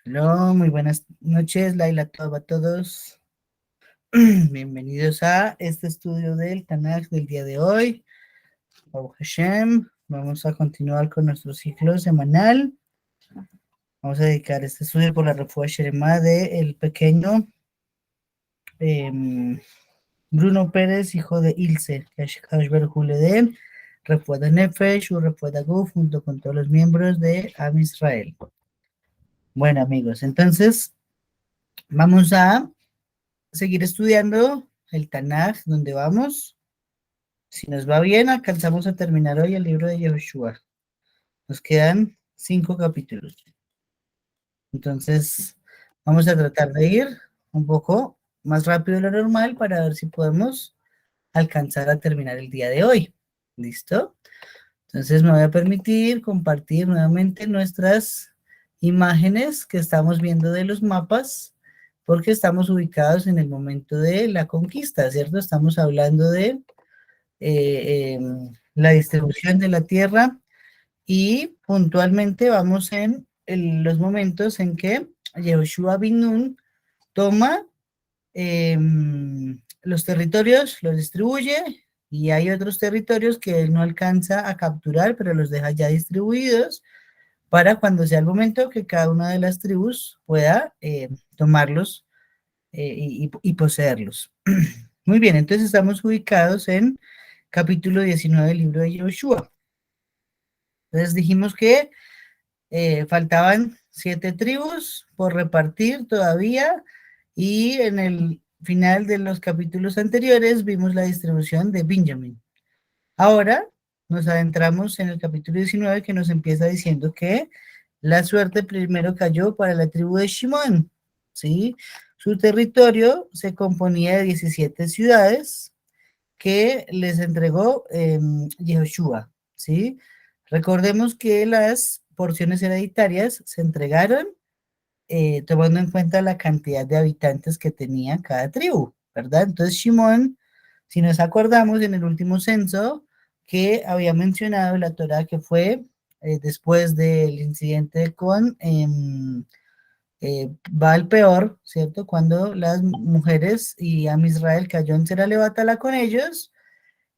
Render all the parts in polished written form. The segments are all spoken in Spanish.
Hola, muy buenas noches, Laila, a todos. Bienvenidos a este estudio del Tanakh del día de hoy. Baruch Hashem. Vamos a continuar con nuestro ciclo semanal. Vamos a dedicar este estudio por la Refuah Shelema de el pequeño em, Bruno Pérez, hijo de Ilse, que Hashkash Baruj le dé Refuah de Nefesh, Refuah de Guf, junto con todos los miembros de Am Israel. Bueno, amigos, entonces vamos a seguir estudiando el Tanaj, donde vamos. Si nos va bien, alcanzamos a terminar hoy el libro de Yehoshua. Nos quedan 5 capítulos. Entonces, vamos a tratar de ir un poco más rápido de lo normal para ver si podemos alcanzar a terminar el día de hoy. ¿Listo? Entonces, me voy a permitir compartir nuevamente nuestras imágenes que estamos viendo de los mapas, porque estamos ubicados en el momento de la conquista, ¿cierto? Estamos hablando de la distribución de la tierra y puntualmente vamos los momentos en que Yehoshua bin Nun toma los territorios, los distribuye y hay otros territorios que él no alcanza a capturar, pero los deja ya distribuidos para cuando sea el momento que cada una de las tribus pueda tomarlos y poseerlos. Muy bien, entonces estamos ubicados en capítulo 19 del libro de Yoshua. Entonces dijimos que faltaban 7 tribus por repartir todavía y en el final de los capítulos anteriores vimos la distribución de Benjamin. Ahora nos adentramos en el capítulo 19 que nos empieza diciendo que la suerte primero cayó para la tribu de Shimón, ¿sí? Su territorio se componía de 17 ciudades que les entregó Yehoshua, ¿sí? Recordemos que las porciones hereditarias se entregaron tomando en cuenta la cantidad de habitantes que tenía cada tribu, ¿verdad? Entonces Shimón, si nos acordamos en el último censo que había mencionado la Torá que fue después del incidente con Baal Peor, ¿cierto? Cuando las mujeres y Am Israel cayó en Sera con ellos,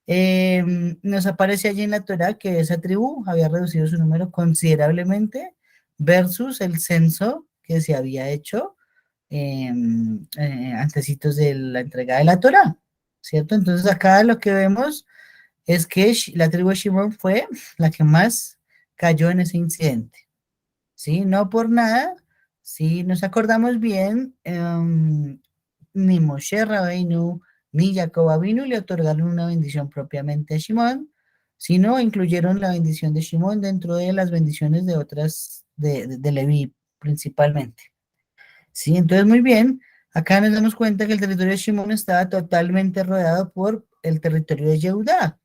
nos aparece allí en la Torá que esa tribu había reducido su número considerablemente versus el censo que se había hecho antecitos de la entrega de la Torá, ¿cierto? Entonces acá lo que vemos es que la tribu de Shimón fue la que más cayó en ese incidente, ¿sí? No por nada, si nos acordamos bien, ni Moshe Rabbeinu ni Jacob Avinu le otorgaron una bendición propiamente a Shimón, sino incluyeron la bendición de Shimón dentro de las bendiciones de otras, de Leví principalmente. Sí, entonces muy bien, acá nos damos cuenta que el territorio de Shimón estaba totalmente rodeado por el territorio de Yehudá,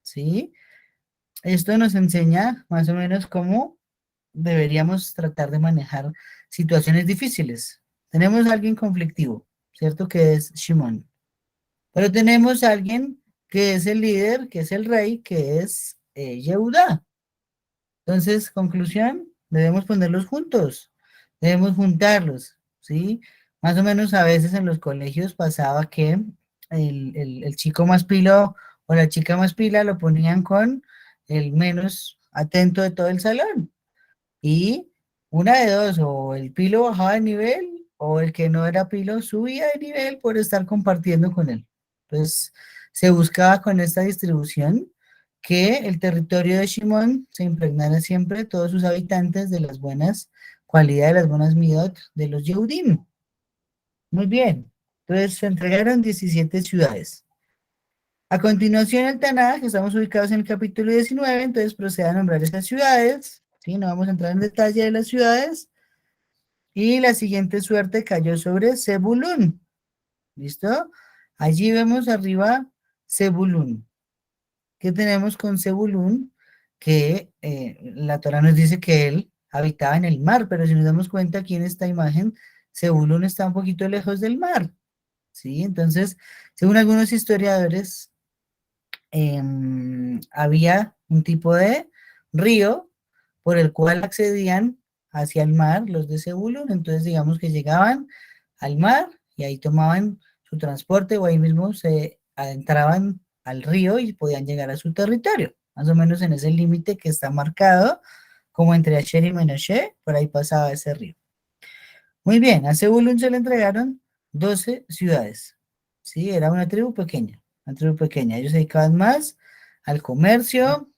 ¿sí? Esto nos enseña más o menos cómo deberíamos tratar de manejar situaciones difíciles. Tenemos a alguien conflictivo, ¿cierto? Que es Shimón. Pero tenemos a alguien que es el líder, que es el rey, que es Yehudá. Entonces, conclusión, debemos ponerlos juntos, debemos juntarlos, ¿sí? Más o menos a veces en los colegios pasaba que el chico más pilo o la chica más pila lo ponían con el menos atento de todo el salón. Y una de dos, o el pilo bajaba de nivel, o el que no era pilo subía de nivel por estar compartiendo con él. Entonces, se buscaba con esta distribución que el territorio de Shimón se impregnara siempre todos sus habitantes de las buenas cualidades, de las buenas midot de los Yehudim. Muy bien. Entonces, se entregaron 17 ciudades. A continuación, el Tanaj, estamos ubicados en el capítulo 19, entonces procede a nombrar esas ciudades, ¿sí? No vamos a entrar en detalle de las ciudades. Y la siguiente suerte cayó sobre Zebulún, ¿listo? Allí vemos arriba Zebulún. ¿Qué tenemos con Zebulún? Que la Torah nos dice que él habitaba en el mar, pero si nos damos cuenta aquí en esta imagen, Zebulún está un poquito lejos del mar, ¿sí? Entonces, según algunos historiadores, había un tipo de río por el cual accedían hacia el mar, los de Zebulun, entonces digamos que llegaban al mar y ahí tomaban su transporte o ahí mismo se adentraban al río y podían llegar a su territorio, más o menos en ese límite que está marcado como entre Asher y Menashe, por ahí pasaba ese río. Muy bien, a Zebulun se le entregaron 12 ciudades, ¿sí? Era una tribu pequeña, una tribu pequeña. Ellos se dedicaban más al comercio,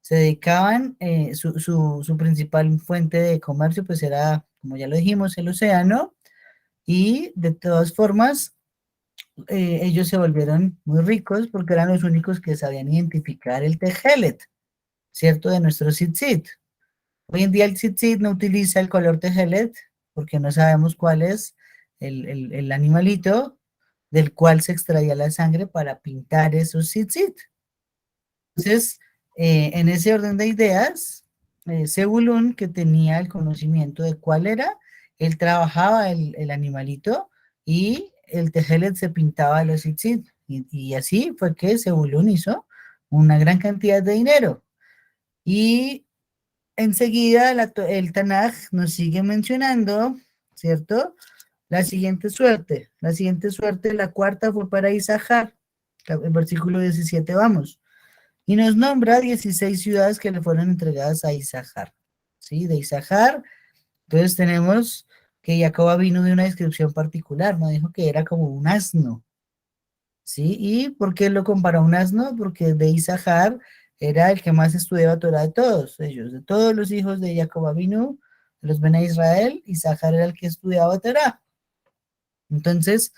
se dedicaban, su principal fuente de comercio pues era, como ya lo dijimos, el océano, y de todas formas ellos se volvieron muy ricos porque eran los únicos que sabían identificar el tejelet, ¿cierto? De nuestro tzitzit. Hoy en día el tzitzit no utiliza el color tejelet porque no sabemos cuál es el animalito del cual se extraía la sangre para pintar esos tzitzit. Entonces, en ese orden de ideas, Zebulún, que tenía el conocimiento de cuál era, él trabajaba el animalito y el tejelet se pintaba los tzitzit. Y así fue que Zebulún hizo una gran cantidad de dinero. Y enseguida el Tanaj nos sigue mencionando, ¿cierto? La siguiente suerte, la cuarta fue para Isahar. El versículo 17, vamos. Y nos nombra 16 ciudades que le fueron entregadas a Isahar. ¿Sí? De Isahar, entonces tenemos que Jacob vino de una descripción particular, no dijo que era como un asno. ¿Sí? ¿Y por qué lo comparó a un asno? Porque de Isahar era el que más estudiaba Torah de todos ellos, de todos los hijos de Jacob vino, de los Bene Israel, Isahar era el que estudiaba Torah. Entonces,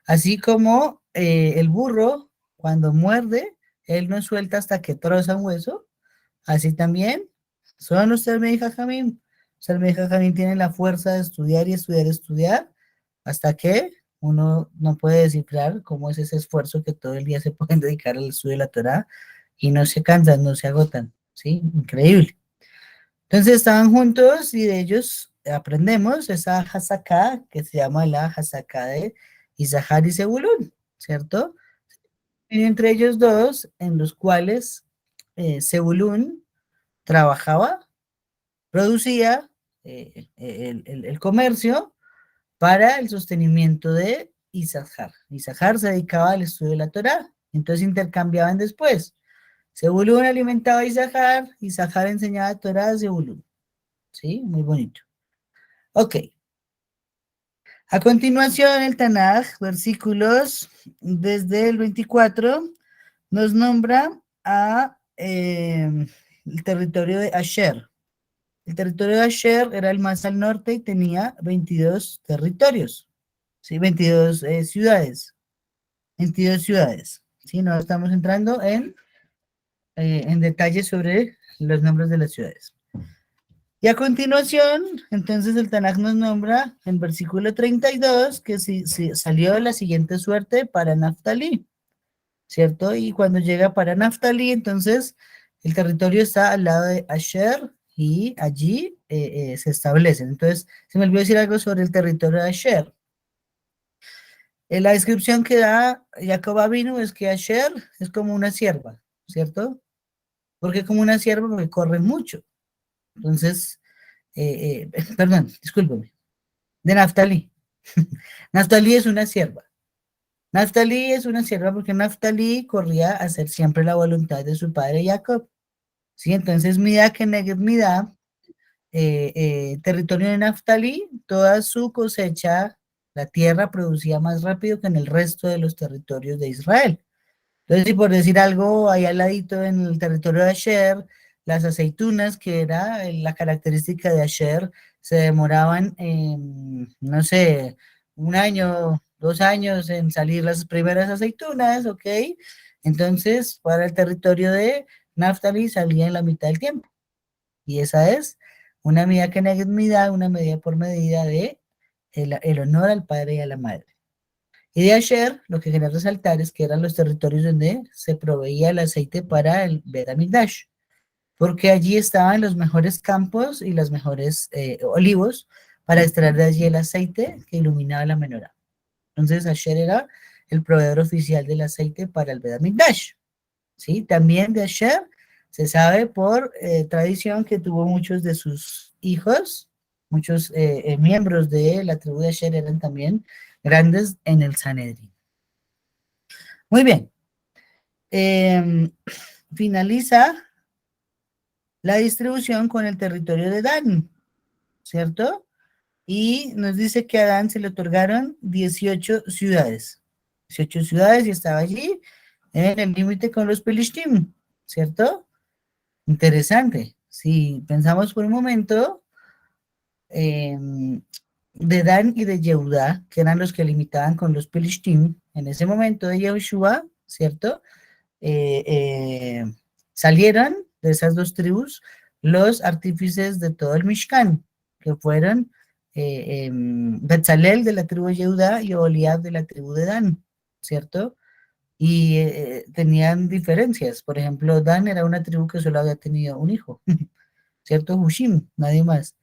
así como el burro, cuando muerde, él no suelta hasta que troza un hueso, así también son los Talmidei Jajamim. Los Talmidei Jajamim tienen la fuerza de estudiar y estudiar y estudiar hasta que uno no puede descifrar cómo es ese esfuerzo que todo el día se pueden dedicar al estudio de la Torah y no se cansan, no se agotan, ¿sí? Increíble. Entonces estaban juntos y de ellos aprendemos esa hazaká que se llama la hazaká de Isahar y Zebulún, ¿cierto? Y entre ellos dos, en los cuales Zebulún trabajaba, producía el comercio para el sostenimiento de Isahar. Isahar se dedicaba al estudio de la Torá, entonces intercambiaban después. Zebulún alimentaba a Isahar, Isahar enseñaba Torá a Zebulún. ¿Sí? Muy bonito. Ok. A continuación, el Tanaj, versículos desde el 24, nos nombra a el territorio de Asher. El territorio de Asher era el más al norte y tenía 22 territorios, ¿sí? 22 ciudades. 22 ciudades. ¿Sí? No estamos entrando en detalles sobre los nombres de las ciudades. Y a continuación, entonces el Tanaj nos nombra en versículo 32 que si salió la siguiente suerte para Naftalí, ¿cierto? Y cuando llega para Naftalí, entonces el territorio está al lado de Asher y allí se establecen. Entonces, se me olvidó decir algo sobre el territorio de Asher. La descripción que da Jacob Avinu es que Asher es como una sierva, ¿cierto? Porque como una sierva porque corre mucho. Entonces, perdón, discúlpeme, de Naftalí. Naftalí es una sierva. Naftalí es una sierva porque Naftalí corría a hacer siempre la voluntad de su padre Jacob. ¿Sí? Entonces, Midá que Neged Midá, territorio de Naftalí, toda su cosecha, la tierra producía más rápido que en el resto de los territorios de Israel. Entonces, si por decir algo, ahí al ladito en el territorio de Asher, las aceitunas, que era la característica de Asher, se demoraban, no sé, un año, 2 años en salir las primeras aceitunas, ¿ok? Entonces, para el territorio de Naftali salía en la mitad del tiempo. Y esa es una medida que medida, una medida por medida de el honor al padre y a la madre. Y de Asher, lo que quería resaltar es que eran los territorios donde se proveía el aceite para el Bet HaMikdash, porque allí estaban los mejores campos y los mejores olivos para extraer de allí el aceite que iluminaba la menorá. Entonces Asher era el proveedor oficial del aceite para el Bet HaMikdash. ¿Sí? También de Asher se sabe por tradición que tuvo muchos de sus hijos muchos miembros de la tribu de Asher eran también grandes en el Sanedrín. Muy bien. Finaliza la distribución con el territorio de Dan, ¿cierto? Y nos dice que a Dan se le otorgaron 18 ciudades. 18 ciudades y estaba allí en el límite con los Pelishtim, ¿cierto? Interesante. Si pensamos por un momento, eh, de Dan y de Yehudá, que eran los que limitaban con los Pelishtim, en ese momento de Yehoshua, ¿cierto? Eh, eh, Salieron de esas dos tribus los artífices de todo el Mishkan, que fueron Betzalel de la tribu de Yehudá y Oliab de la tribu de Dan, ¿cierto? Y tenían diferencias. Por ejemplo, Dan era una tribu que solo había tenido un hijo, ¿cierto? Hushim, nadie más.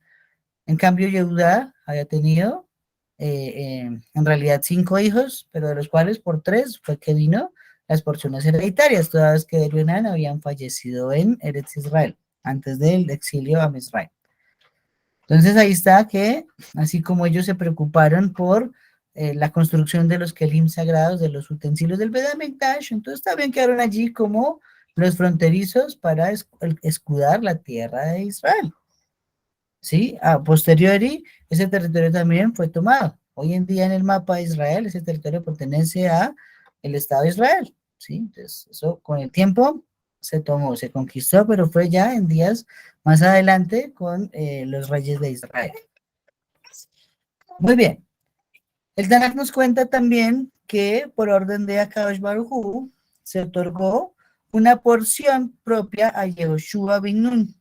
En cambio, Yehudá había tenido en realidad 5 hijos, pero de los cuales por 3 fue que vino las porciones hereditarias, todas que de Yonan habían fallecido en Eretz Israel, antes del exilio a Misraim. Entonces ahí está que, así como ellos se preocuparon por la construcción de los kelim sagrados, de los utensilios del Beit HaMikdash, entonces también quedaron allí como los fronterizos para escudar la tierra de Israel. ¿Sí? A posteriori, ese territorio también fue tomado. Hoy en día en el mapa de Israel, ese territorio pertenece a el Estado de Israel, ¿sí? Entonces, eso con el tiempo se tomó, se conquistó, pero fue ya en días más adelante con los reyes de Israel. Muy bien. El Tanakh nos cuenta también que por orden de Akadosh Baruj Hu se otorgó una porción propia a Yehoshua bin Nun,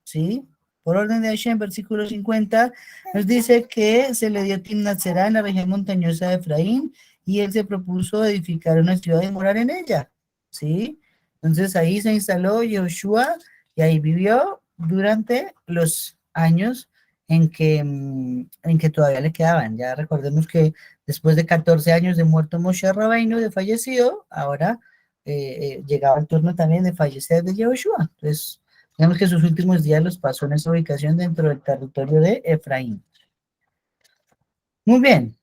¿sí? Por orden de Hashem, versículo 50, nos dice que se le dio Timnat Será en la región montañosa de Efraín y él se propuso edificar una ciudad y morar en ella, ¿sí? Entonces ahí se instaló Yehoshua y ahí vivió durante los años en que todavía le quedaban. Ya recordemos que después de 14 años de muerto Moshe Rabbeinu, de fallecido, ahora llegaba el turno también de fallecer de Yehoshua. Entonces, digamos que sus últimos días los pasó en esa ubicación dentro del territorio de Efraín. Muy bien.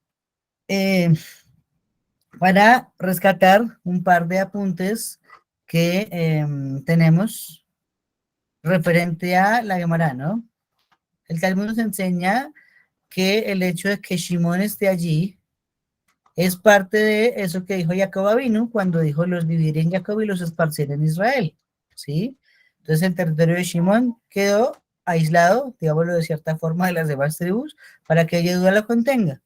Para rescatar un par de apuntes que tenemos referente a la Gemara, ¿no? El Talmud nos enseña que el hecho de que Shimón esté allí es parte de eso que dijo Jacob Avinu cuando dijo los dividiré en Jacob y los esparciré en Israel, ¿sí? Entonces el territorio de Shimón quedó aislado, digámoslo de cierta forma, de las demás tribus para que Yehudá lo contenga.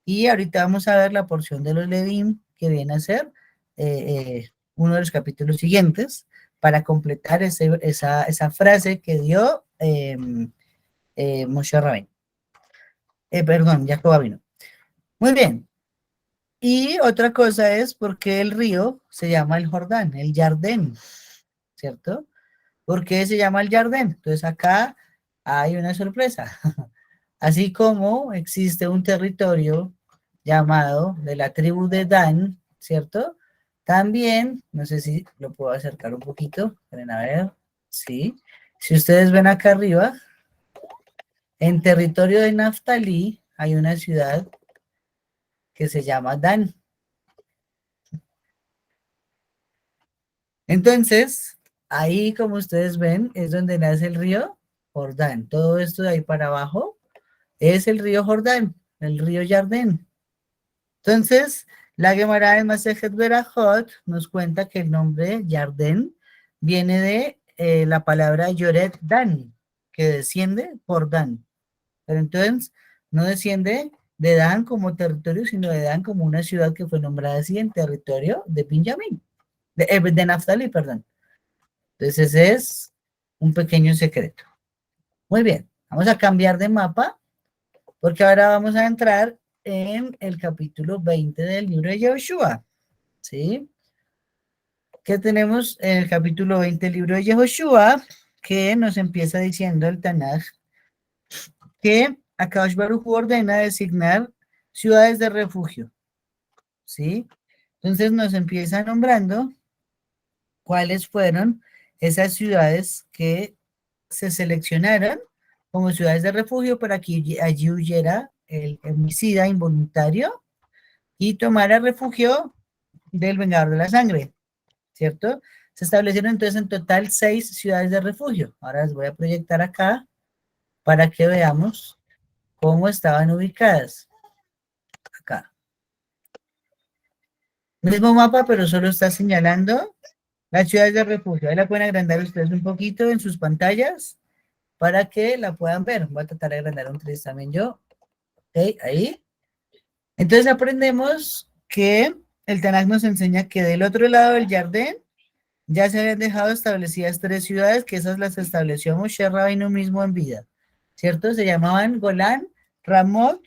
Y ahorita vamos a ver la porción de los Levín que viene a ser uno de los capítulos siguientes para completar esa frase que dio Moshe Rabbeinu. Perdón, Jacob Avinu. Muy bien. Y otra cosa es por qué el río se llama el Jordán, el Jardén, ¿cierto? ¿Por qué se llama el Jardén? Entonces acá hay una sorpresa. Así como existe un territorio llamado de la tribu de Dan, ¿cierto? También, no sé si lo puedo acercar un poquito, esperen a ver, sí. Si ustedes ven acá arriba, en territorio de Naftalí hay una ciudad que se llama Dan. Entonces, ahí como ustedes ven, es donde nace el río Jordán. Todo esto de ahí para abajo es el río Jordán, el río Jardín. Entonces, la Gemara en Masejet Berajot nos cuenta que el nombre Jardín viene de la palabra Yoret Dan, que desciende por Dan. Pero entonces, no desciende de Dan como territorio, sino de Dan como una ciudad que fue nombrada así en territorio de Benjamín, de Naftali, perdón. Entonces, ese es un pequeño secreto. Muy bien, vamos a cambiar de mapa porque ahora vamos a entrar en el capítulo 20 del libro de Yehoshua, ¿sí? ¿Qué tenemos en el capítulo 20 del libro de Yehoshua? Que nos empieza diciendo el Tanaj que Akadosh Baruj Hu ordena designar ciudades de refugio, ¿sí? Entonces nos empieza nombrando cuáles fueron esas ciudades que se seleccionaron como ciudades de refugio para que allí huyera el homicida involuntario y tomara refugio del vengador de la sangre, ¿cierto? Se establecieron entonces en total 6 ciudades de refugio. Ahora les voy a proyectar acá para que veamos cómo estaban ubicadas. Acá. Mismo mapa, pero solo está señalando las ciudades de refugio. Ahí la pueden agrandar ustedes un poquito en sus pantallas para que la puedan ver. Voy a tratar de agrandar un 3 también yo. Ok, ahí. Entonces aprendemos que el Tanakh nos enseña que del otro lado del Jardín ya se habían dejado establecidas 3 ciudades, que esas las estableció Moshe Rabbeinu mismo en vida, ¿cierto? Se llamaban Golán, Ramot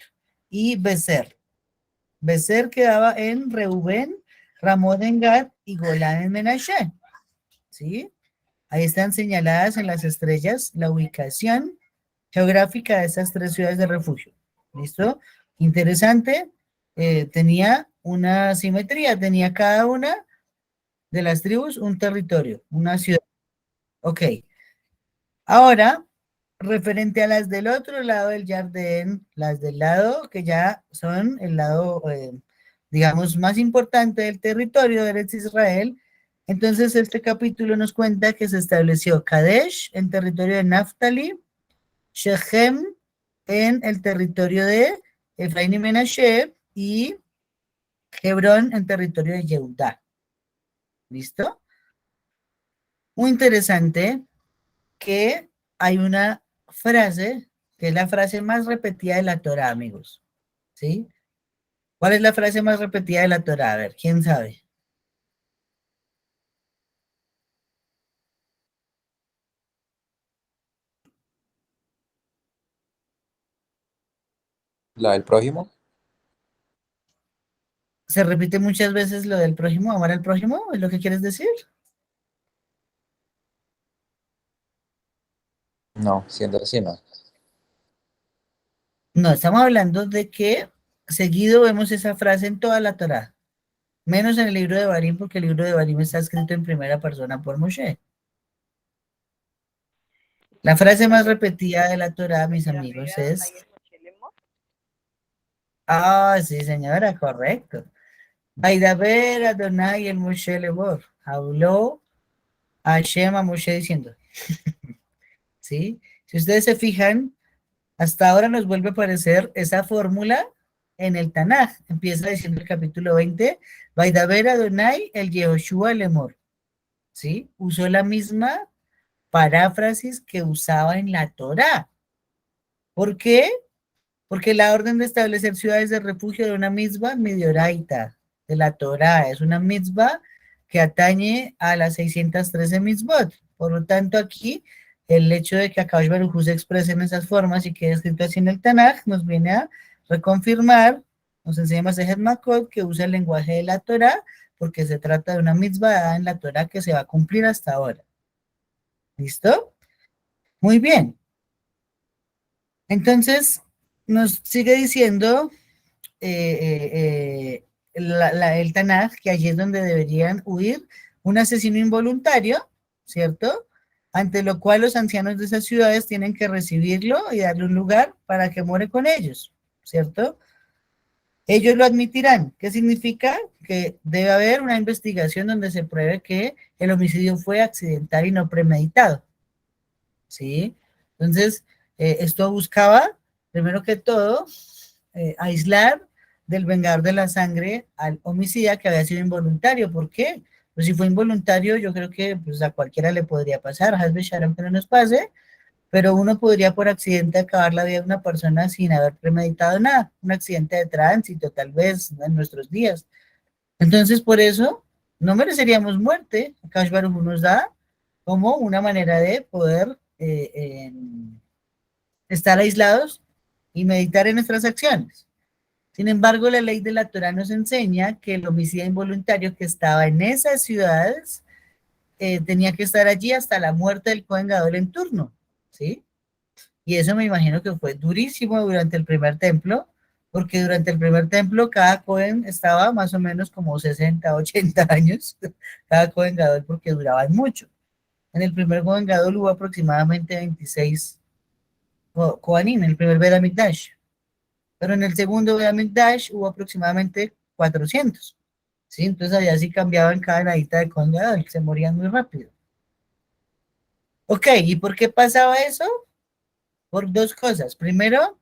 y Becer. Becer quedaba en Reubén, Ramot en Gad y Golán en Menashe, ¿sí? Ahí están señaladas en las estrellas la ubicación geográfica de esas 3 ciudades de refugio. ¿Listo? Interesante. Tenía una simetría, tenía cada una de las tribus un territorio, una ciudad. Ok. Ahora, referente a las del otro lado del Jardín, las del lado que ya son el lado, digamos, más importante del territorio de Eretz Israel, entonces este capítulo nos cuenta que se estableció Kadesh en territorio de Naftali, Shechem en el territorio de Efraín y Menashe y Hebrón en territorio de Yehudá. ¿Listo? Muy interesante que hay una frase que es la frase más repetida de la Torá, amigos. ¿Sí? ¿Cuál es la frase más repetida de la Torá? A ver, ¿quién sabe? La del prójimo. ¿Se repite muchas veces lo del prójimo, amar al prójimo? ¿Es lo que quieres decir? No, siendo así, no. No, estamos hablando de que seguido vemos esa frase en toda la Torá, menos en el libro de Barim, porque el libro de Barim está escrito en primera persona por Moshe. La frase más repetida de la Torá, mis amigos, es... Ah, sí, señora, correcto. Vaidaber Adonai el Moshe Lebor. Habló a Hashem a Moshe diciendo, ¿sí? Si ustedes se fijan, hasta ahora nos vuelve a aparecer esa fórmula en el Tanaj. Empieza diciendo el capítulo 20, Vaidaber Adonai el Yehoshua Lemor, ¿sí? Usó la misma paráfrasis que usaba en la Torá. ¿Por qué? Porque la orden de establecer ciudades de refugio de una misma midioraita de la Torá es una mitzvah que atañe a las 613 mitzvot. Por lo tanto, aquí el hecho de que Akadosh Baruj Hu se exprese en esas formas y quede escrito así en el Tanaj nos viene a reconfirmar, nos enseña Masejet Makot que usa el lenguaje de la Torá porque se trata de una mitzvah dada en la Torá que se va a cumplir hasta ahora. ¿Listo? Muy bien. Entonces, nos sigue diciendo el Tanaj, que allí es donde deberían huir un asesino involuntario, ¿cierto? Ante lo cual los ancianos de esas ciudades tienen que recibirlo y darle un lugar para que muere con ellos, ¿cierto? Ellos lo admitirán. ¿Qué significa? Que debe haber una investigación donde se pruebe que el homicidio fue accidental y no premeditado, ¿sí? Entonces, esto buscaba, primero que todo, aislar del vengador de la sangre al homicida que había sido involuntario. ¿Por qué? Pues si fue involuntario, yo creo que pues, a cualquiera le podría pasar, Hasbe Shalom que no nos pase, pero uno podría por accidente acabar la vida de una persona sin haber premeditado nada, un accidente de tránsito, tal vez en nuestros días. Entonces, por eso, no mereceríamos muerte. Akash Baruj Hu nos da como una manera de poder estar aislados y meditar en nuestras acciones. Sin embargo, la ley de la Torah nos enseña que el homicida involuntario que estaba en esas ciudades tenía que estar allí hasta la muerte del Cohen Gadol en turno, ¿sí? Y eso me imagino que fue durísimo durante el primer templo, porque durante el primer templo cada Cohen estaba más o menos como 60, 80 años, cada Cohen Gadol, porque duraban mucho. En el primer Cohen Gadol hubo aproximadamente 26 Kohanim, en el primer Bet HaMikdash. Pero en el segundo Bet HaMikdash hubo aproximadamente 400. ¿Sí? Entonces allá sí cambiaban cada nadita de Kohen Gadol, se morían muy rápido. Ok, ¿y por qué pasaba eso? Por dos cosas. Primero,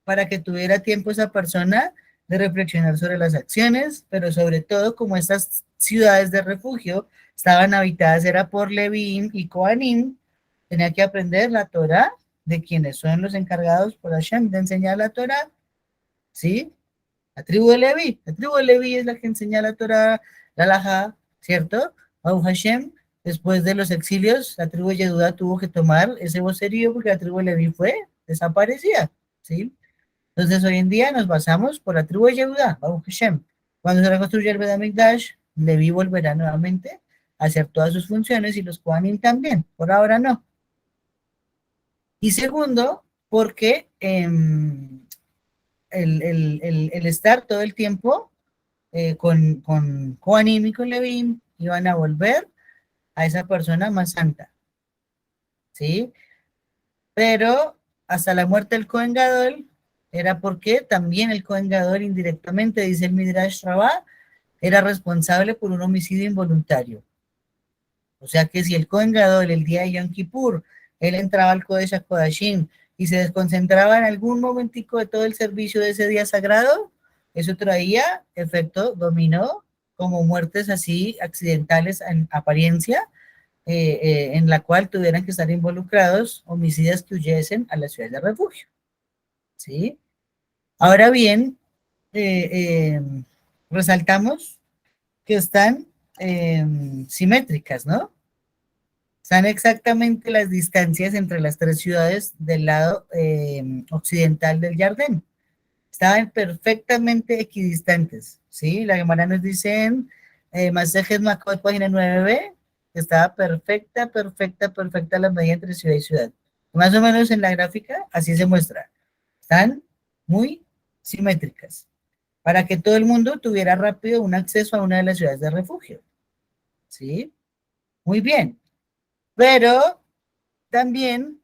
para que tuviera tiempo esa persona de reflexionar sobre las acciones, pero sobre todo como estas ciudades de refugio estaban habitadas era por Levín y Kohanim, tenía que aprender la Torah de quienes son los encargados por Hashem de enseñar la Torah, ¿sí? La tribu de Leví es la que enseña la Torah, la Halajá, ¿cierto? Baruch Hashem, después de los exilios, la tribu de Yehudá tuvo que tomar ese vocerío porque la tribu de Leví fue desaparecida, ¿sí? Entonces, hoy en día nos basamos por la tribu de Yehudá, Baruch Hashem. Cuando se reconstruye el Bet HaMikdash, Leví volverá nuevamente a hacer todas sus funciones y los Kohanim también. Por ahora no. Y segundo, porque el estar todo el tiempo con Kohanim y con Leví iban a volver a esa persona más santa. ¿Sí? Pero hasta la muerte del Kohen Gadol era porque también el Kohen Gadol indirectamente, dice el Midrash Rabbah, era responsable por un homicidio involuntario. O sea que si el Kohen Gadol el día de Yom Kippur, él entraba al Kodesh HaKodashim y se desconcentraba en algún momentico de todo el servicio de ese día sagrado, eso traía efecto dominó, como muertes así accidentales en apariencia, en la cual tuvieran que estar involucrados homicidas que huyesen a la ciudad de refugio. ¿Sí? Ahora bien, eh, eh, resaltamos que están simétricas, ¿no? Están exactamente las distancias entre las tres ciudades del lado occidental del Jardín. Estaban perfectamente equidistantes, ¿sí? La Gemara nos dice en Masejet Makot, página 9b, que estaba perfecta la medida entre ciudad y ciudad. Más o menos en la gráfica, así se muestra. Están muy simétricas, para que todo el mundo tuviera rápido un acceso a una de las ciudades de refugio, ¿sí? Muy bien, pero también,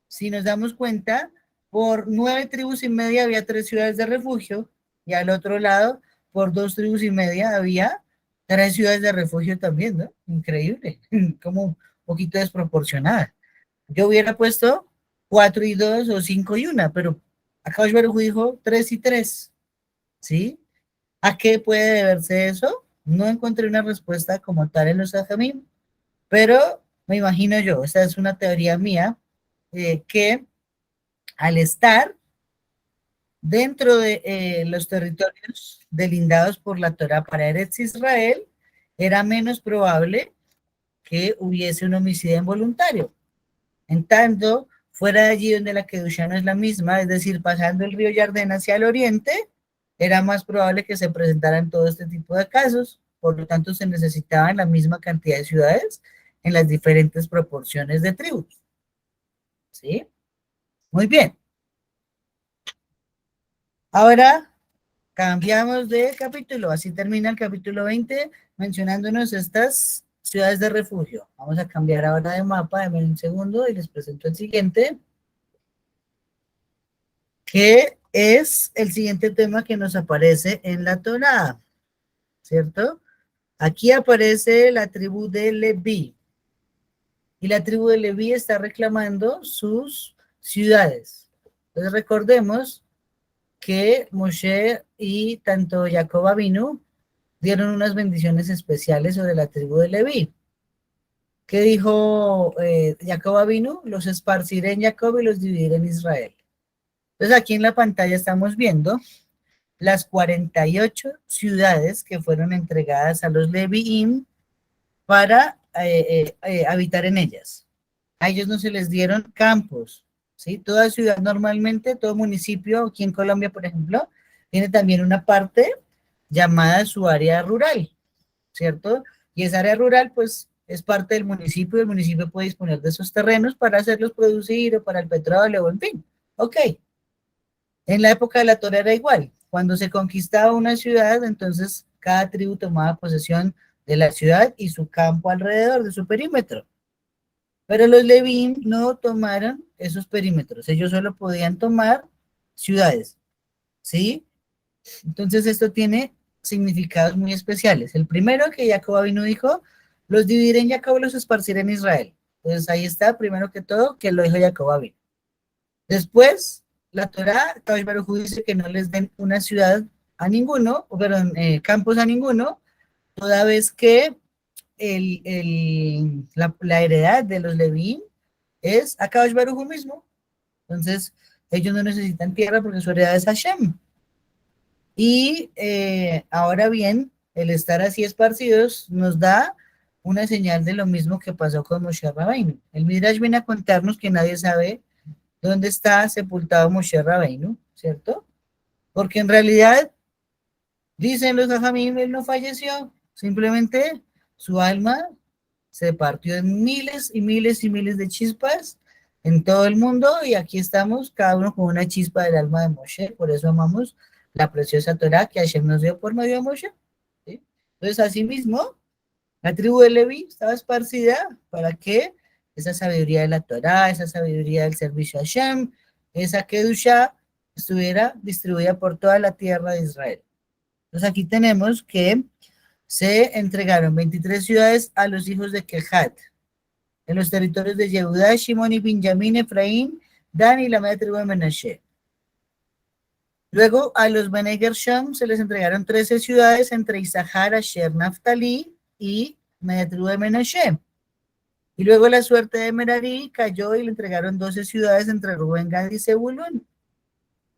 si nos damos cuenta, por 9 tribus y media había 3 ciudades de refugio, y al otro lado, por 2 tribus y media había 3 ciudades de refugio también, ¿no? Increíble, como un poquito desproporcionada. Yo hubiera puesto 4 y 2 o 5 y 1, pero acá Baruj dijo 3 y 3, ¿sí? ¿A qué puede deberse eso? No encontré una respuesta como tal en los Ajamim, pero me imagino yo, esta es una teoría mía, que al estar dentro de los territorios delindados por la Torá para Eretz Israel, era menos probable que hubiese un homicidio involuntario. En tanto, fuera de allí donde la Kedusha no es la misma, es decir, pasando el río Jardín hacia el oriente, era más probable que se presentaran todo este tipo de casos. Por lo tanto, se necesitaban la misma cantidad de ciudades en las diferentes proporciones de tribus. ¿Sí? Muy bien. Ahora cambiamos de capítulo. Así termina el capítulo 20 mencionándonos estas ciudades de refugio. Vamos a cambiar ahora de mapa, denme un segundo y les presento el siguiente, que es el siguiente tema que nos aparece en la Torá, ¿cierto? Aquí aparece la tribu de Leví, y la tribu de Leví está reclamando sus ciudades. Entonces recordemos que Moshe y tanto Jacob Avinu dieron unas bendiciones especiales sobre la tribu de Leví. ¿Qué dijo Jacob Avinu? Los esparciré en Jacob y los dividiré en Israel. Entonces aquí en la pantalla estamos viendo las 48 ciudades que fueron entregadas a los Leviim para habitar en ellas. A ellos no se les dieron campos, ¿sí? Toda ciudad normalmente, todo municipio, aquí en Colombia, por ejemplo, tiene también una parte llamada su área rural, ¿cierto? Y esa área rural, pues, es parte del municipio, y el municipio puede disponer de esos terrenos para hacerlos producir o para el petróleo, o en fin. Ok. En la época de la Torá era igual. Cuando se conquistaba una ciudad, entonces cada tribu tomaba posesión de la ciudad y su campo alrededor de su perímetro. Pero los Levín no tomaron esos perímetros. Ellos solo podían tomar ciudades, ¿sí? Entonces esto tiene significados muy especiales. El primero que Jacob vino dijo, los dividiré en Jacob y los esparciré en Israel. Entonces ahí está, primero que todo, que lo dijo Jacob vino. Después, la Torá, Kadosh Baruj Hu dice que no les den una ciudad a ninguno, o perdón, campos a ninguno, toda vez que la heredad de los Levín es a Kadosh Baruj Hu mismo. Entonces, ellos no necesitan tierra porque su heredad es Hashem. Y ahora bien, el estar así esparcidos nos da una señal de lo mismo que pasó con Moshe Rabbeinu. El Midrash viene a contarnos que nadie sabe dónde está sepultado Moshe Rabbeinu, ¿cierto? Porque en realidad, dicen los Jajamim, él no falleció, simplemente su alma se partió en miles y miles y miles de chispas en todo el mundo y aquí estamos, cada uno con una chispa del alma de Moshe, por eso amamos la preciosa Torah que Hashem nos dio por medio de Moshe. ¿Sí? Entonces, asimismo, la tribu de Leví estaba esparcida para que esa sabiduría de la Torah, esa sabiduría del servicio a Hashem, esa Kedushá, estuviera distribuida por toda la tierra de Israel. Entonces aquí tenemos que se entregaron 23 ciudades a los hijos de Kehat, en los territorios de Yehudá, Shimón y Benjamín, Efraín, Dan y la media tribu de Menashe. Luego a los Bene Gershom se les entregaron 13 ciudades entre Isahar, Asher, Naftali y media tribu de Menashe. Y luego la suerte de Merari cayó y le entregaron 12 ciudades entre Rubén, Gad y Zebulún.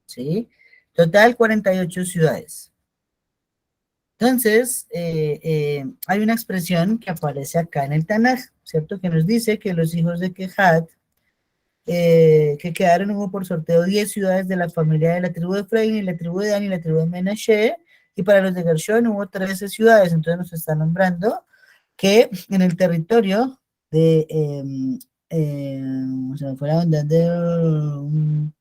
¿Sí? Total 48 ciudades. Entonces, hay una expresión que aparece acá en el Tanaj, ¿cierto? Que nos dice que los hijos de Kehat, que quedaron, hubo por sorteo 10 ciudades de la familia de la tribu de Efraín y la tribu de Dan y la tribu de Menashe, y para los de Gershón hubo 13 ciudades. Entonces nos está nombrando que en el territorio de, se me fue la onda en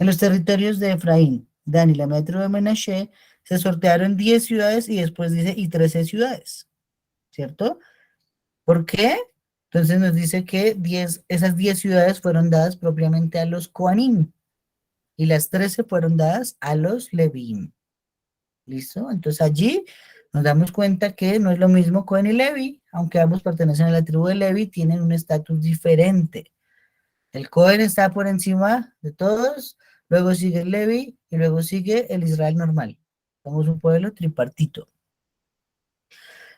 los territorios de Efraín, Dan y la media tribu de Menashe, se sortearon 10 ciudades y después dice, y 13 ciudades, ¿cierto? ¿Por qué? Entonces nos dice que esas 10 ciudades fueron dadas propiamente a los Kohanim y las 13 fueron dadas a los Levíim. ¿Listo? Entonces allí nos damos cuenta que no es lo mismo Cohen y Levi, aunque ambos pertenecen a la tribu de Levi, tienen un estatus diferente. El Cohen está por encima de todos, luego sigue el Levi y luego sigue el Israel normal. Somos un pueblo tripartito.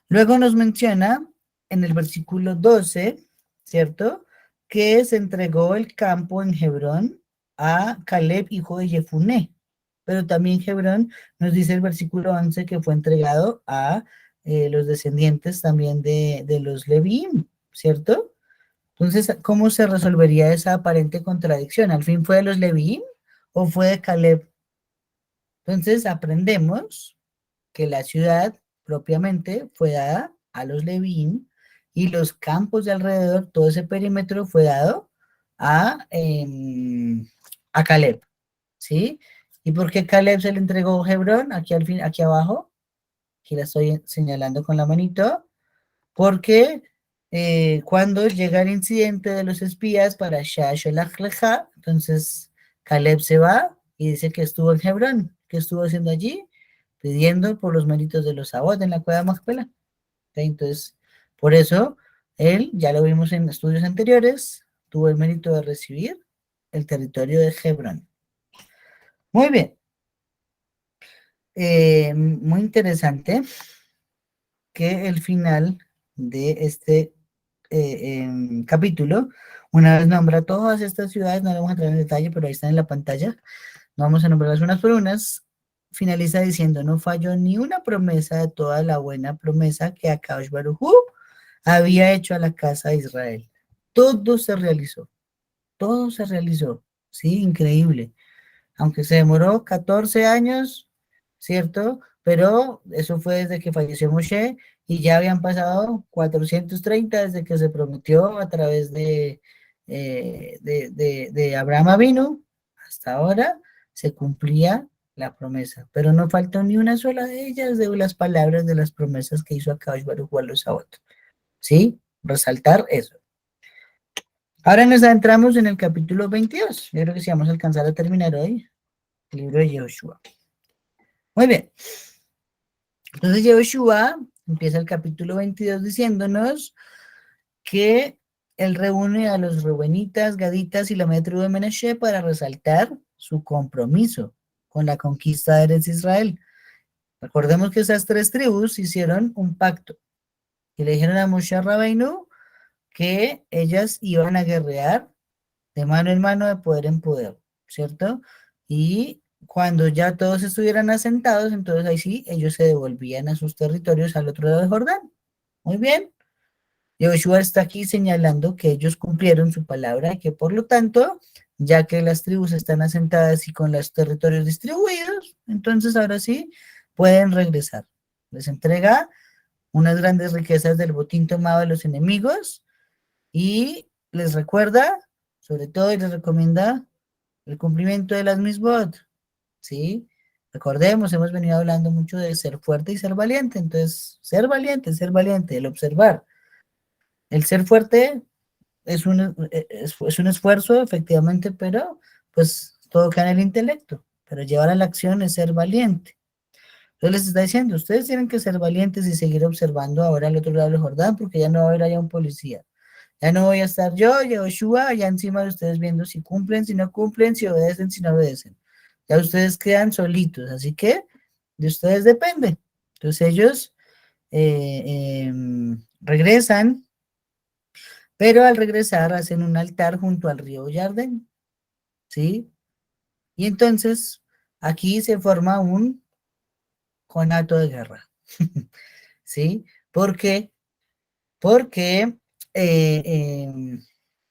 Luego nos menciona en el versículo 12, ¿cierto? Que se entregó el campo en Hebrón a Caleb, hijo de Jefuné. Pero también Hebrón nos dice el versículo 11 que fue entregado a los descendientes también de los Levíim, ¿cierto? Entonces, ¿cómo se resolvería esa aparente contradicción? ¿Al fin fue de los Levíim o fue de Caleb? Entonces, aprendemos que la ciudad propiamente fue dada a los Levín y los campos de alrededor, todo ese perímetro fue dado a Caleb, ¿sí? ¿Y por qué Caleb se le entregó Hebrón? Aquí al fin, aquí abajo, aquí la estoy señalando con la manito, porque cuando llega el incidente de los espías para Shashelach Lecha, entonces Caleb se va y dice que estuvo en Hebrón. ¿Qué estuvo haciendo allí? Pidiendo por los méritos de los Sabot en la cueva de Macpela. Entonces, por eso, él, ya lo vimos en estudios anteriores, tuvo el mérito de recibir el territorio de Hebrón. Muy bien. Muy interesante que el final de este capítulo, una vez nombra todas estas ciudades, no vamos a entrar en detalle, pero ahí están en la pantalla, no vamos a nombrarlas unas por unas, finaliza diciendo, no falló ni una promesa de toda la buena promesa que Akadosh Baruj Hu había hecho a la casa de Israel. Todo se realizó, sí, increíble. Aunque se demoró 14 años, ¿cierto? Pero eso fue desde que falleció Moshe y ya habían pasado 430 desde que se prometió a través de Abraham Avinu. Hasta ahora se cumplía la promesa, pero no faltó ni una sola de ellas de las palabras de las promesas que hizo Akadosh Baruj Hu a los Sabot. ¿Sí? Resaltar eso. Ahora nos adentramos en el capítulo 22. Yo creo que sí vamos a alcanzar a terminar hoy el libro de Joshua. Muy bien. Entonces Joshua empieza el capítulo 22 diciéndonos que él reúne a los Reubenitas, Gaditas y la media tribu de Menashe para resaltar su compromiso con la conquista de Eretz Israel. Recordemos que esas tres tribus hicieron un pacto y le dijeron a Moshe Rabbeinu que ellas iban a guerrear de mano en mano, de poder en poder, ¿cierto? Y cuando ya todos estuvieran asentados, entonces ahí sí, ellos se devolvían a sus territorios al otro lado del Jordán. Muy bien. Joshua está aquí señalando que ellos cumplieron su palabra y que por lo tanto, ya que las tribus están asentadas y con los territorios distribuidos, entonces ahora sí pueden regresar. Les entrega unas grandes riquezas del botín tomado de los enemigos y les recuerda, sobre todo, y les recomienda el cumplimiento de las misbot, ¿sí? Recordemos, hemos venido hablando mucho de ser fuerte y ser valiente, entonces, ser valiente, el observar. El ser fuerte es un esfuerzo, efectivamente, pero pues todo queda en el intelecto, pero llevar a la acción es ser valiente. Entonces les está diciendo, ustedes tienen que ser valientes y seguir observando ahora al otro lado del Jordán, porque ya no va a haber allá un policía. Ya no voy a estar yo, Yoshua, allá encima de ustedes viendo si cumplen, si no cumplen, si obedecen, si no obedecen. Ya ustedes quedan solitos, así que de ustedes depende. Entonces ellos regresan, pero al regresar hacen un altar junto al río Jardín, ¿sí? Y entonces aquí se forma un conato de guerra, ¿sí? ¿Por qué? Porque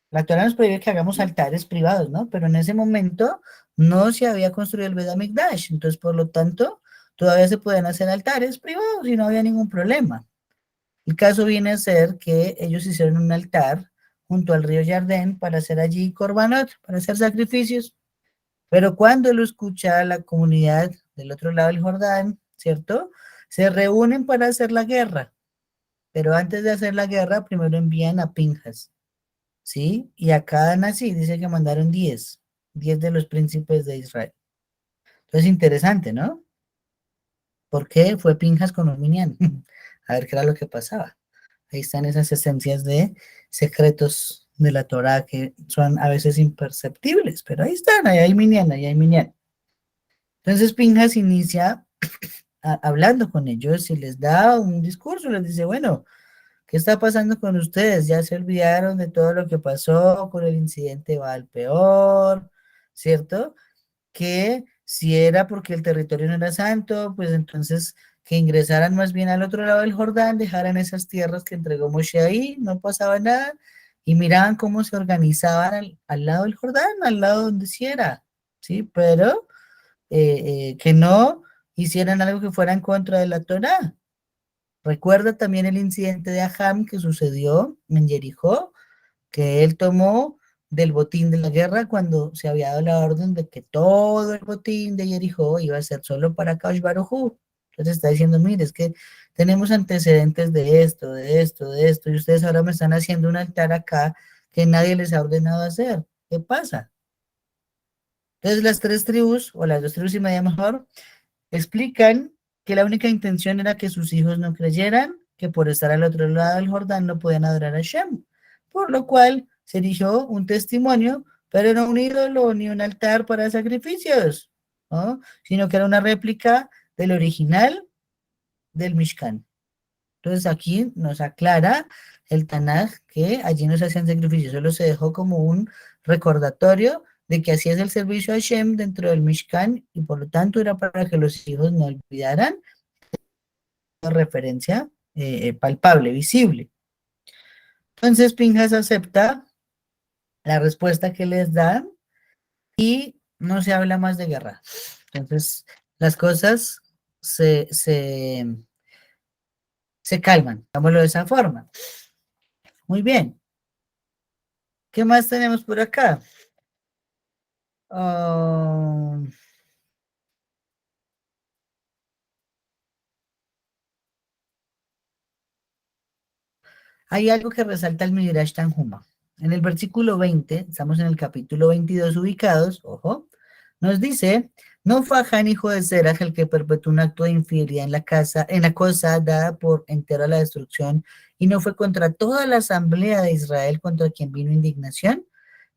la Torah nos prohíbe que hagamos altares privados, ¿no? Pero en ese momento no se había construido el Bet HaMikdash, entonces por lo tanto todavía se pueden hacer altares privados y no había ningún problema. El caso viene a ser que ellos hicieron un altar junto al río Jardín para hacer allí korbanot, para hacer sacrificios, pero cuando lo escucha la comunidad del otro lado del Jordán, ¿cierto? Se reúnen para hacer la guerra, pero antes de hacer la guerra primero envían a Pinjas, ¿sí? Y a cada nací dice que mandaron 10 de los príncipes de Israel. Entonces, interesante, ¿no? ¿Por qué fue Pinjas con un minián? A ver qué era lo que pasaba. Ahí están esas esencias de secretos de la Torah que son a veces imperceptibles, pero ahí están, ahí hay minián, ahí hay minián. Entonces, Pinjas inicia hablando con ellos y les da un discurso, les dice, bueno, ¿qué está pasando con ustedes? Ya se olvidaron de todo lo que pasó con el incidente Baal Peor, ¿cierto? Que si era porque el territorio no era santo, pues entonces que ingresaran más bien al otro lado del Jordán, dejaran esas tierras que entregó Moshe ahí, no pasaba nada, y miraban cómo se organizaban al lado del Jordán, al lado donde sí era, ¿sí? Pero que no hicieran algo que fuera en contra de la Torá. Recuerda también el incidente de Aham que sucedió en Jericó, que él tomó del botín de la guerra cuando se había dado la orden de que todo el botín de Jericó iba a ser solo para Kaush Barujú. Entonces está diciendo, mire, es que tenemos antecedentes de esto, de esto, de esto, y ustedes ahora me están haciendo un altar acá que nadie les ha ordenado hacer. ¿Qué pasa? Entonces las tres tribus, o las dos tribus y media mejor, explican que la única intención era que sus hijos no creyeran que por estar al otro lado del Jordán no podían adorar a Shem, por lo cual se erigió un testimonio, pero no un ídolo ni un altar para sacrificios, ¿no? Sino que era una réplica del original del Mishkan. Entonces aquí nos aclara el Tanaj que allí no se hacían sacrificios, solo se dejó como un recordatorio de que así es el servicio a Hashem dentro del Mishkan y por lo tanto era para que los hijos no olvidaran una referencia palpable, visible. Entonces Pinjas acepta la respuesta que les dan y no se habla más de guerra. Entonces las cosas se calman, digámoslo de esa forma. Muy bien. ¿Qué más tenemos por acá? Ah, hay algo que resalta el Midrash Tanhuma. en el versículo 20, estamos en el capítulo 22 ubicados, ojo, nos dice, no fue Acán, hijo de Zerach, el que perpetuó un acto de infidelidad en la cosa dada por entero a la destrucción, y no fue contra toda la asamblea de Israel contra quien vino indignación,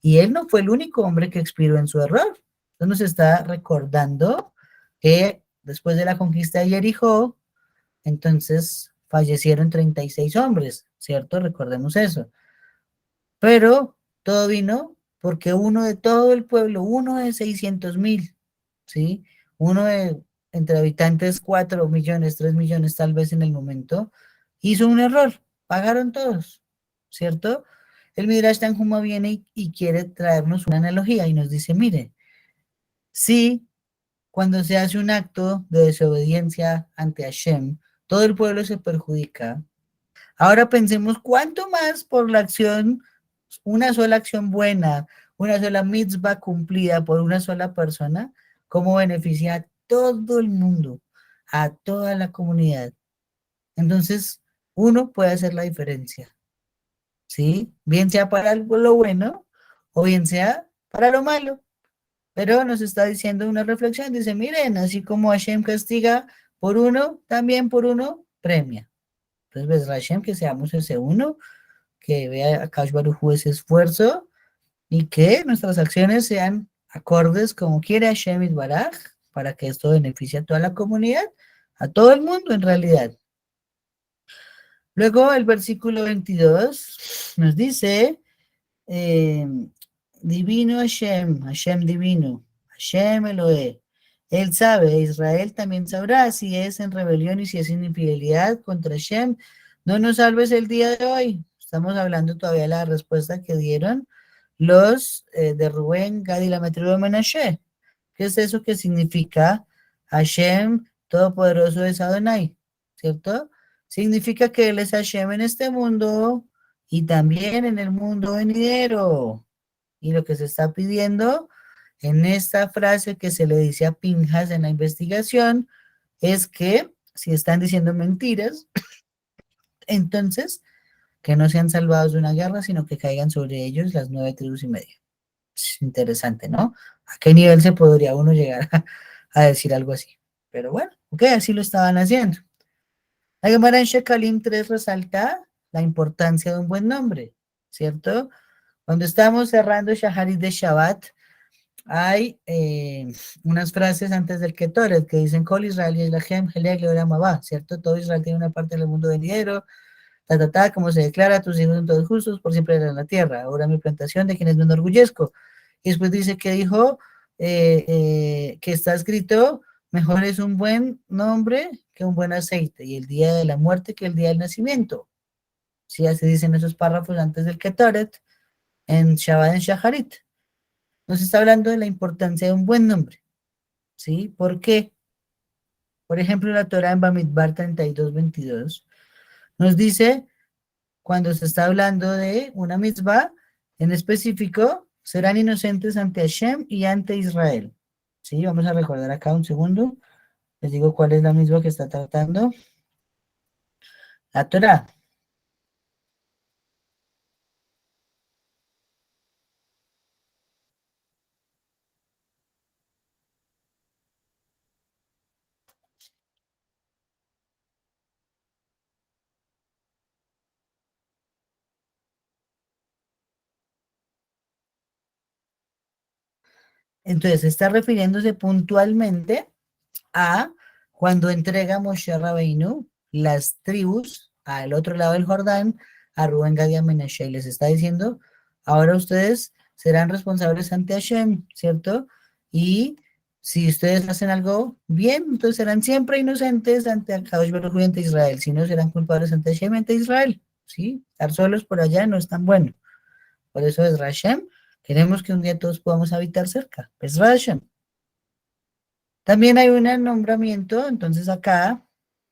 y él no fue el único hombre que expiró en su error. Entonces nos está recordando que después de la conquista de Jericó, entonces fallecieron 36 hombres, ¿cierto? Recordemos eso. Pero todo vino porque uno de todo el pueblo, uno de 600,000, ¿sí? Uno de entre habitantes 4 millones, 3 millones tal vez en el momento, hizo un error, pagaron todos, ¿cierto? El Midrash Tanjuma viene y quiere traernos una analogía y nos dice, mire, sí, cuando se hace un acto de desobediencia ante Hashem, todo el pueblo se perjudica. Ahora pensemos cuánto más por la acción, una sola acción buena, una sola mitzvah cumplida por una sola persona, cómo beneficia a todo el mundo, a toda la comunidad. Entonces, uno puede hacer la diferencia, ¿sí? Bien sea para lo bueno o bien sea para lo malo. Pero nos está diciendo una reflexión, dice, miren, así como Hashem castiga por uno, también por uno premia. Entonces, ves, Hashem, que seamos ese uno, que vea a Kadosh Baruj Hu ese esfuerzo y que nuestras acciones sean acordes como quiere Hashem Yitbaraj, para que esto beneficie a toda la comunidad, a todo el mundo en realidad. Luego el versículo 22 nos dice, eh, divino Hashem, Hashem divino, Hashem Elohe. Él sabe, Israel también sabrá si es en rebelión y si es en infidelidad contra Hashem. No nos salves el día de hoy. Estamos hablando todavía de la respuesta que dieron los de Rubén, Gad y la tribu de Menashe. ¿Qué es eso que significa Hashem Todopoderoso es Adonai? ¿Cierto? Significa que Él es Hashem en este mundo y también en el mundo venidero. Y lo que se está pidiendo en esta frase que se le dice a Pinjas en la investigación es que si están diciendo mentiras, entonces que no sean salvados de una guerra, sino que caigan sobre ellos las 9 tribus y media. Es interesante, ¿no? ¿A qué nivel se podría uno llegar a decir algo así? Pero bueno, ok, así lo estaban haciendo. La Gemara en Shekalim 3 resalta la importancia de un buen nombre, ¿cierto? Cuando estamos cerrando Shaharit de Shabbat, hay unas frases antes del Ketoret que dicen, Kol Israel y Eslahem, Helek, Leolam Abba, ¿cierto? Todo Israel tiene una parte del mundo venidero, como se declara, tus hijos son todos justos, por siempre en la tierra. Ahora mi plantación de quienes me enorgullezco. Y después dice que dijo, que está escrito, mejor es un buen nombre que un buen aceite, y el día de la muerte que el día del nacimiento. Sí, así dicen esos párrafos antes del Ketoret, en Shabbat en Shaharit. Nos está hablando de la importancia de un buen nombre, ¿sí? ¿Por qué? Por ejemplo, la Torah en Bamidbar 32:22 nos dice, cuando se está hablando de una mitzvah, en específico, serán inocentes ante Hashem y ante Israel. ¿Sí? Vamos a recordar acá un segundo. Les digo cuál es la mitzvah que está tratando. La Torah. Entonces, está refiriéndose puntualmente a cuando entrega Moshe Rabbeinu las tribus al otro lado del Jordán, a Rubén, Gad y a Menashe, y les está diciendo, ahora ustedes serán responsables ante Hashem, ¿cierto? Y si ustedes hacen algo bien, entonces serán siempre inocentes ante Kadosh Baruj Hu y ante Israel, si no serán culpables ante Hashem y ante Israel, ¿sí? Estar solos por allá no es tan bueno. Por eso es Hashem, queremos que un día todos podamos habitar cerca, es Hashem. También hay un nombramiento, entonces acá,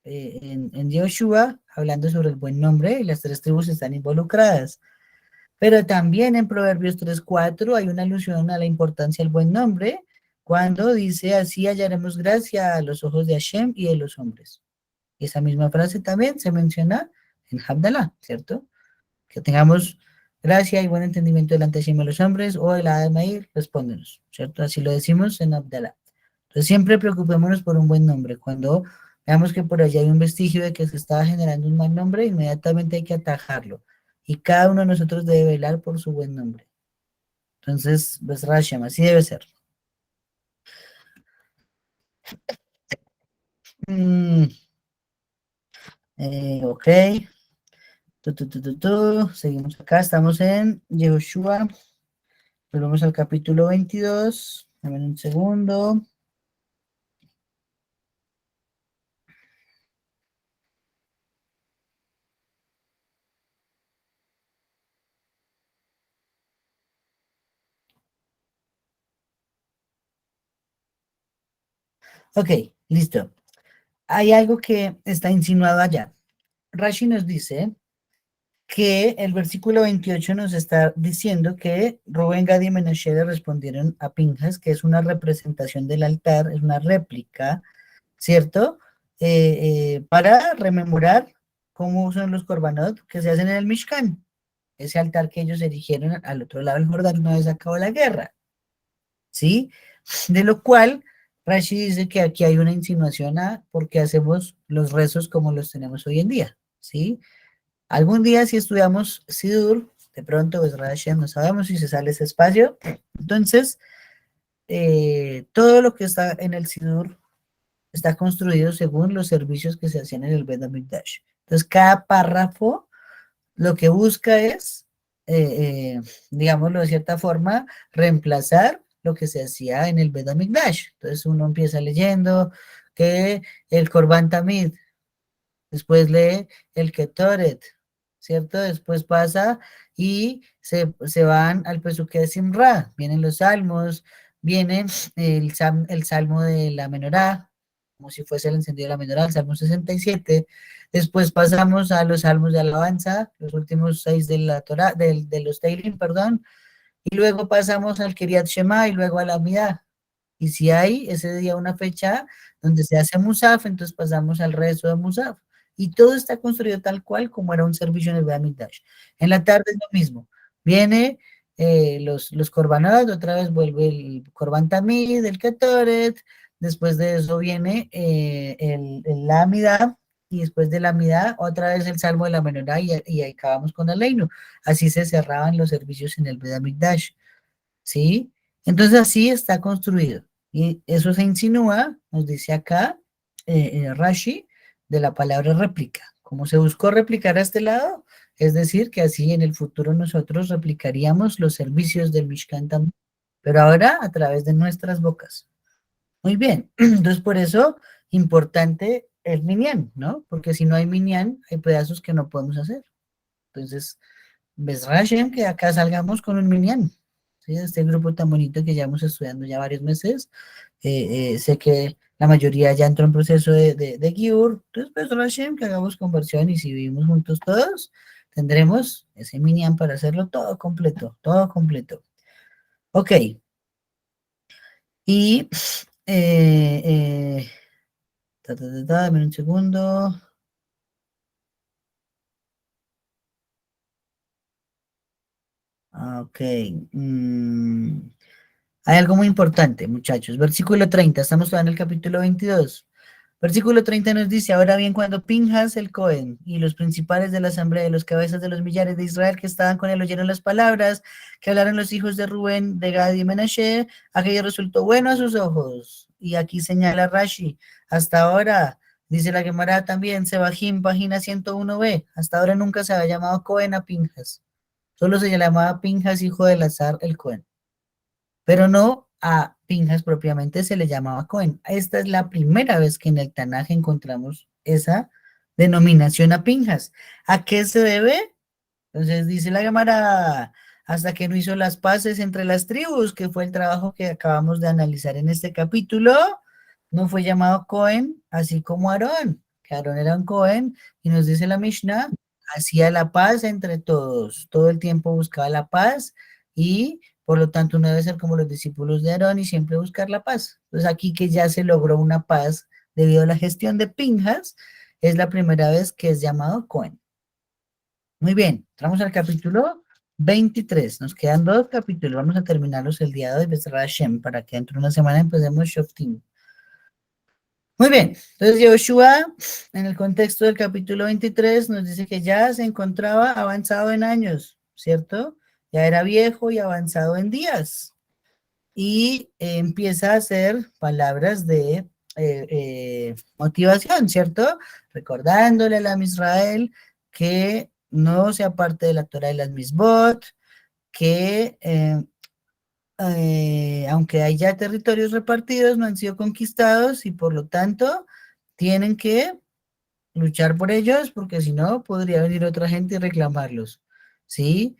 en Yoshua, hablando sobre el buen nombre, y las 3 tribus están involucradas. Pero también en Proverbios 3:4 hay una alusión a la importancia del buen nombre, cuando dice, así hallaremos gracia a los ojos de Hashem y de los hombres. Esa misma frase también se menciona en Havdalah, ¿cierto? Que tengamos gracia y buen entendimiento delante de Hashem y los hombres, o el Adamair, respóndenos, ¿cierto? Así lo decimos en Abdalá. Entonces siempre preocupémonos por un buen nombre. Cuando veamos que por allá hay un vestigio de que se está generando un mal nombre, inmediatamente hay que atajarlo. Y cada uno de nosotros debe velar por su buen nombre. Entonces, pues Hashem, así debe ser. Mm, ok. Seguimos acá, estamos en Yehoshua. Volvemos al capítulo 22. Dame un segundo. Ok, listo. Hay algo que está insinuado allá. Rashi nos dice que el versículo 28 nos está diciendo que Rubén, Gad y Menashe le respondieron a Pinjas, que es una representación del altar, es una réplica, ¿cierto? Para rememorar cómo son los korbanot que se hacen en el Mishkan, ese altar que ellos erigieron al otro lado del Jordán una vez acabó la guerra, ¿sí? De lo cual Rashi dice que aquí hay una insinuación a por qué hacemos los rezos como los tenemos hoy en día, ¿sí? Algún día si estudiamos Sidur, de pronto pues Hashem, no sabemos si se sale ese espacio, entonces todo lo que está en el Sidur está construido según los servicios que se hacían en el Bet HaMikdash. Entonces cada párrafo lo que busca es, digámoslo de cierta forma, reemplazar lo que se hacía en el Bet HaMikdash. Entonces uno empieza leyendo que el Korban Tamid, después lee el Ketoret, ¿cierto? Después pasa y se van al Pesuque de Simra, vienen los salmos, viene el salmo de la menorá, como si fuese el encendido de la menorá, el salmo 67. Después pasamos a los salmos de alabanza, los últimos 6 de la Torah, de los Teilim, perdón, y luego pasamos al Kiryat Shema y luego a la Amidá. Y si hay ese día una fecha donde se hace Musaf, entonces pasamos al rezo de Musaf. Y todo está construido tal cual como era un servicio en el Beit HaMikdash. En la tarde es lo mismo. Viene los Korbanot, otra vez vuelve el Korban Tamid, el Ketoret, después de eso viene la Amidá, y después de la Amidá, otra vez el Salmo de la Menorá, y acabamos con el Leino. Así se cerraban los servicios en el Beit HaMikdash. ¿Sí? Entonces así está construido. Y eso se insinúa, nos dice acá Rashi, de la palabra réplica. Como se buscó replicar a este lado, es decir, que así en el futuro nosotros replicaríamos los servicios del Mishkan también, pero ahora a través de nuestras bocas. Muy bien, entonces por eso importante el minyan, ¿no? Porque si no hay minyan, hay pedazos que no podemos hacer. Entonces, Besra Hashem, que acá salgamos con un minyan. ¿Sí? Este grupo tan bonito que llevamos estudiando ya varios meses. Sé que la mayoría ya entró en proceso de Giur. Entonces, Besra Hashem, que hagamos conversión y si vivimos juntos todos, tendremos ese minyan para hacerlo todo completo, todo completo. Ok. Y, dame un segundo. Ok. Hay algo muy importante, muchachos. Versículo 30, estamos todavía en el capítulo 22. Versículo 30 nos dice, ahora bien, cuando Pinjas el Cohen y los principales de la asamblea de los cabezas de los millares de Israel que estaban con él oyeron las palabras que hablaron los hijos de Rubén, de Gad y Menashe, aquello resultó bueno a sus ojos. Y aquí señala Rashi, hasta ahora, dice la Gemara también, Sebajim, página 101b, hasta ahora nunca se había llamado Cohen a Pinjas, solo se llamaba Pinjas, hijo de Elazar el Cohen, pero no a Pinjas propiamente se le llamaba Cohen. Esta es la primera vez que en el Tanaj encontramos esa denominación a Pinjas. ¿A qué se debe? Entonces dice la Gemara, hasta que no hizo las paces entre las tribus, que fue el trabajo que acabamos de analizar en este capítulo, no fue llamado Cohen, así como Aarón, que Aarón era un Cohen, y nos dice la Mishnah, hacía la paz entre todos, todo el tiempo buscaba la paz, y por lo tanto uno debe ser como los discípulos de Aarón y siempre buscar la paz. Entonces aquí que ya se logró una paz debido a la gestión de Pinjas, es la primera vez que es llamado Cohen. Muy bien, entramos al capítulo 23. Nos quedan 2 capítulos. Vamos a terminarlos el día de hoy, Besra Hashem, para que dentro de una semana empecemos Shoftim. Muy bien. Entonces, Yoshua, en el contexto del capítulo 23, nos dice que ya se encontraba avanzado en años, ¿cierto? Ya era viejo y avanzado en días. Y empieza a hacer palabras de motivación, ¿cierto? Recordándole a la Israel que no sea parte de la Torah y las Misbot, que aunque hay ya territorios repartidos, no han sido conquistados y por lo tanto tienen que luchar por ellos porque si no podría venir otra gente y reclamarlos, ¿sí?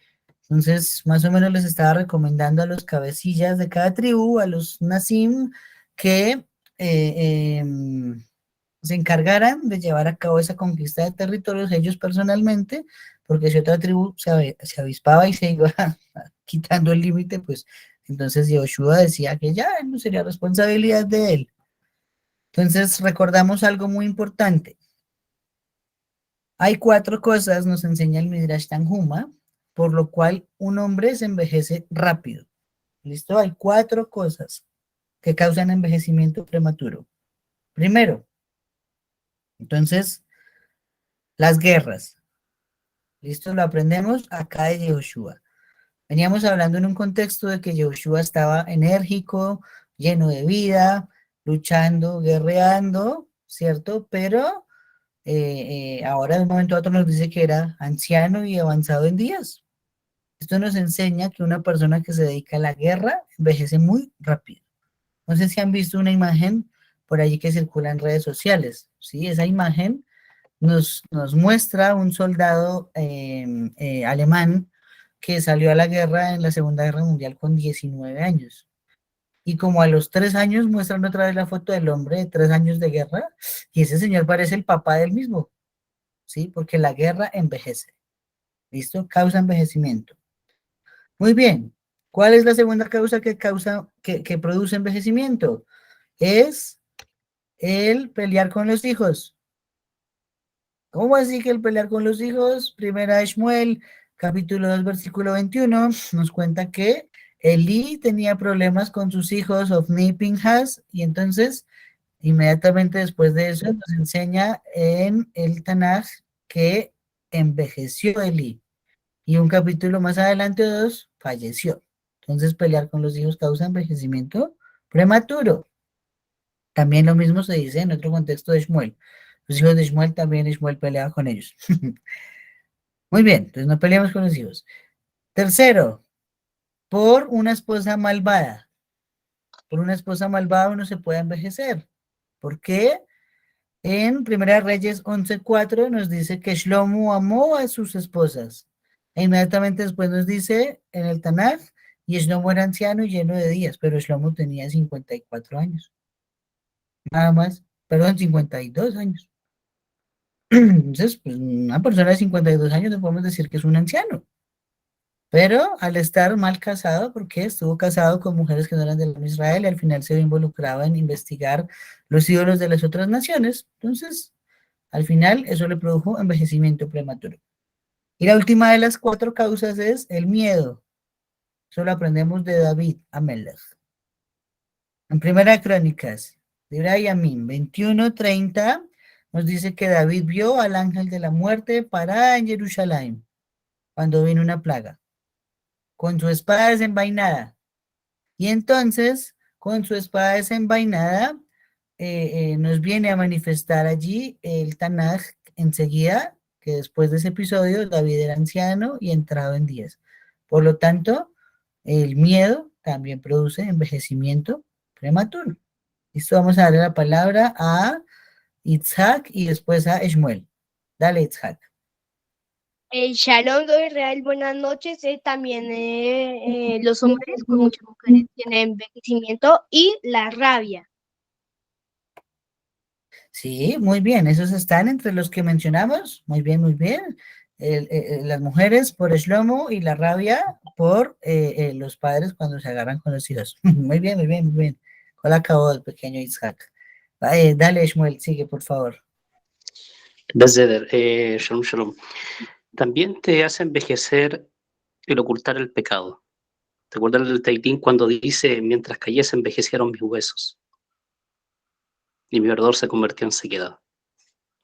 Entonces, más o menos les estaba recomendando a los cabecillas de cada tribu, a los Nasim, que se encargaran de llevar a cabo esa conquista de territorios ellos personalmente, porque si otra tribu se avispaba y se iba quitando el límite, pues entonces Yoshua decía que ya no sería responsabilidad de él. Entonces recordamos algo muy importante. Hay 4 cosas, nos enseña el Midrash Tanhuma, por lo cual un hombre se envejece rápido. ¿Listo? Hay 4 cosas que causan envejecimiento prematuro. Primero, entonces, las guerras. ¿Listo? Lo aprendemos acá de Yehoshua. Veníamos hablando en un contexto de que Yehoshua estaba enérgico, lleno de vida, luchando, guerreando, ¿cierto? Pero ahora de un momento a otro nos dice que era anciano y avanzado en días. Esto nos enseña que una persona que se dedica a la guerra envejece muy rápido. No sé si han visto una imagen por allí que circula en redes sociales, ¿sí? Esa imagen nos muestra un soldado alemán que salió a la guerra en la Segunda Guerra Mundial con 19 años. Y como a los 3 años muestran otra vez la foto del hombre de 3 años de guerra, y ese señor parece el papá del mismo, ¿sí? Porque la guerra envejece, ¿listo? Causa envejecimiento. Muy bien. ¿Cuál es la segunda causa que produce envejecimiento? Es el pelear con los hijos. ¿Cómo así que el pelear con los hijos? Primera de Shmuel, capítulo 2, versículo 21, nos cuenta que Elí tenía problemas con sus hijos, Ofni y Pinhas, y entonces, inmediatamente después de eso, nos enseña en el Tanaj que envejeció Elí, y un capítulo más adelante, 2, falleció. Entonces, pelear con los hijos causa envejecimiento prematuro. También lo mismo se dice en otro contexto de Shmuel. Los hijos de Shmuel también Shmuel peleaba con ellos. Muy bien, entonces no peleamos con los hijos. Tercero, por una esposa malvada. Por una esposa malvada uno se puede envejecer. ¿Por qué? En Primera Reyes 11:4 nos dice que Shlomo amó a sus esposas. E inmediatamente después nos dice en el Tanaj, y Shlomo era anciano y lleno de días, pero Shlomo tenía 54 años. Nada más, perdón, 52 años. Entonces, pues una persona de 52 años no podemos decir que es un anciano, pero al estar mal casado, porque estuvo casado con mujeres que no eran de Israel y al final se vio involucrado en investigar los ídolos de las otras naciones, entonces al final eso le produjo envejecimiento prematuro. Y la última de las 4 causas es el miedo. Eso lo aprendemos de David Amelech. En Primera Crónicas, de Yamim 21:30, nos dice que David vio al ángel de la muerte parar en Jerusalén cuando vino una plaga, con su espada desenvainada. Y entonces, con su espada desenvainada, nos viene a manifestar allí el Tanaj enseguida, que después de ese episodio David era anciano y entrado en días. Por lo tanto, el miedo también produce envejecimiento prematuro. Listo, vamos a darle la palabra a Itzhak y después a Shmuel. Dale, Itzhak. El Shalom doy Real, buenas noches. También los hombres con muchas mujeres tienen envejecimiento y la rabia. Sí, muy bien, esos están entre los que mencionamos. Muy bien, muy bien. Las mujeres por Shlomo y la rabia por los padres cuando se agarran con los hijos. Muy bien, muy bien, muy bien. ¿Cuál acabó el pequeño Isaac? Dale, Shmuel, sigue, por favor. Bezeder, shalom, shalom. También te hace envejecer el ocultar el pecado. ¿Te acuerdas del Tailín cuando dice, mientras cayese envejecieron mis huesos y mi verdor se convirtió en sequedad?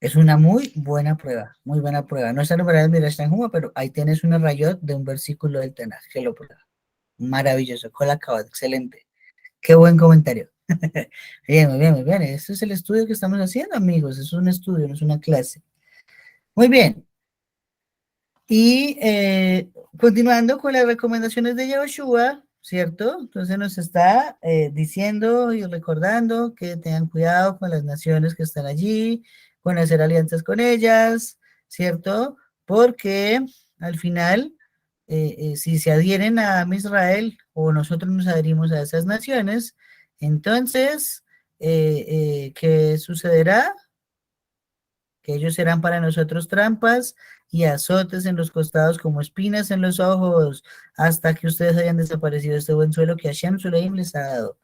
Es una muy buena prueba, muy buena prueba. No está numerado en Midrash Tanhuma, pero ahí tienes una rayot de un versículo del Tanaj que lo prueba. Maravilloso, Kolakabot, excelente. Qué buen comentario. Bien, muy bien, muy bien. Este es el estudio que estamos haciendo, amigos. Es un estudio, no es una clase. Muy bien. Y continuando con las recomendaciones de Yahushua, ¿cierto? Entonces nos está diciendo y recordando que tengan cuidado con las naciones que están allí, con hacer alianzas con ellas, ¿cierto? Porque al final, si se adhieren a Israel o nosotros nos adherimos a esas naciones, entonces, ¿qué sucederá? Que ellos serán para nosotros trampas y azotes en los costados como espinas en los ojos, hasta que ustedes hayan desaparecido este buen suelo que Hashem Suleim les ha dado.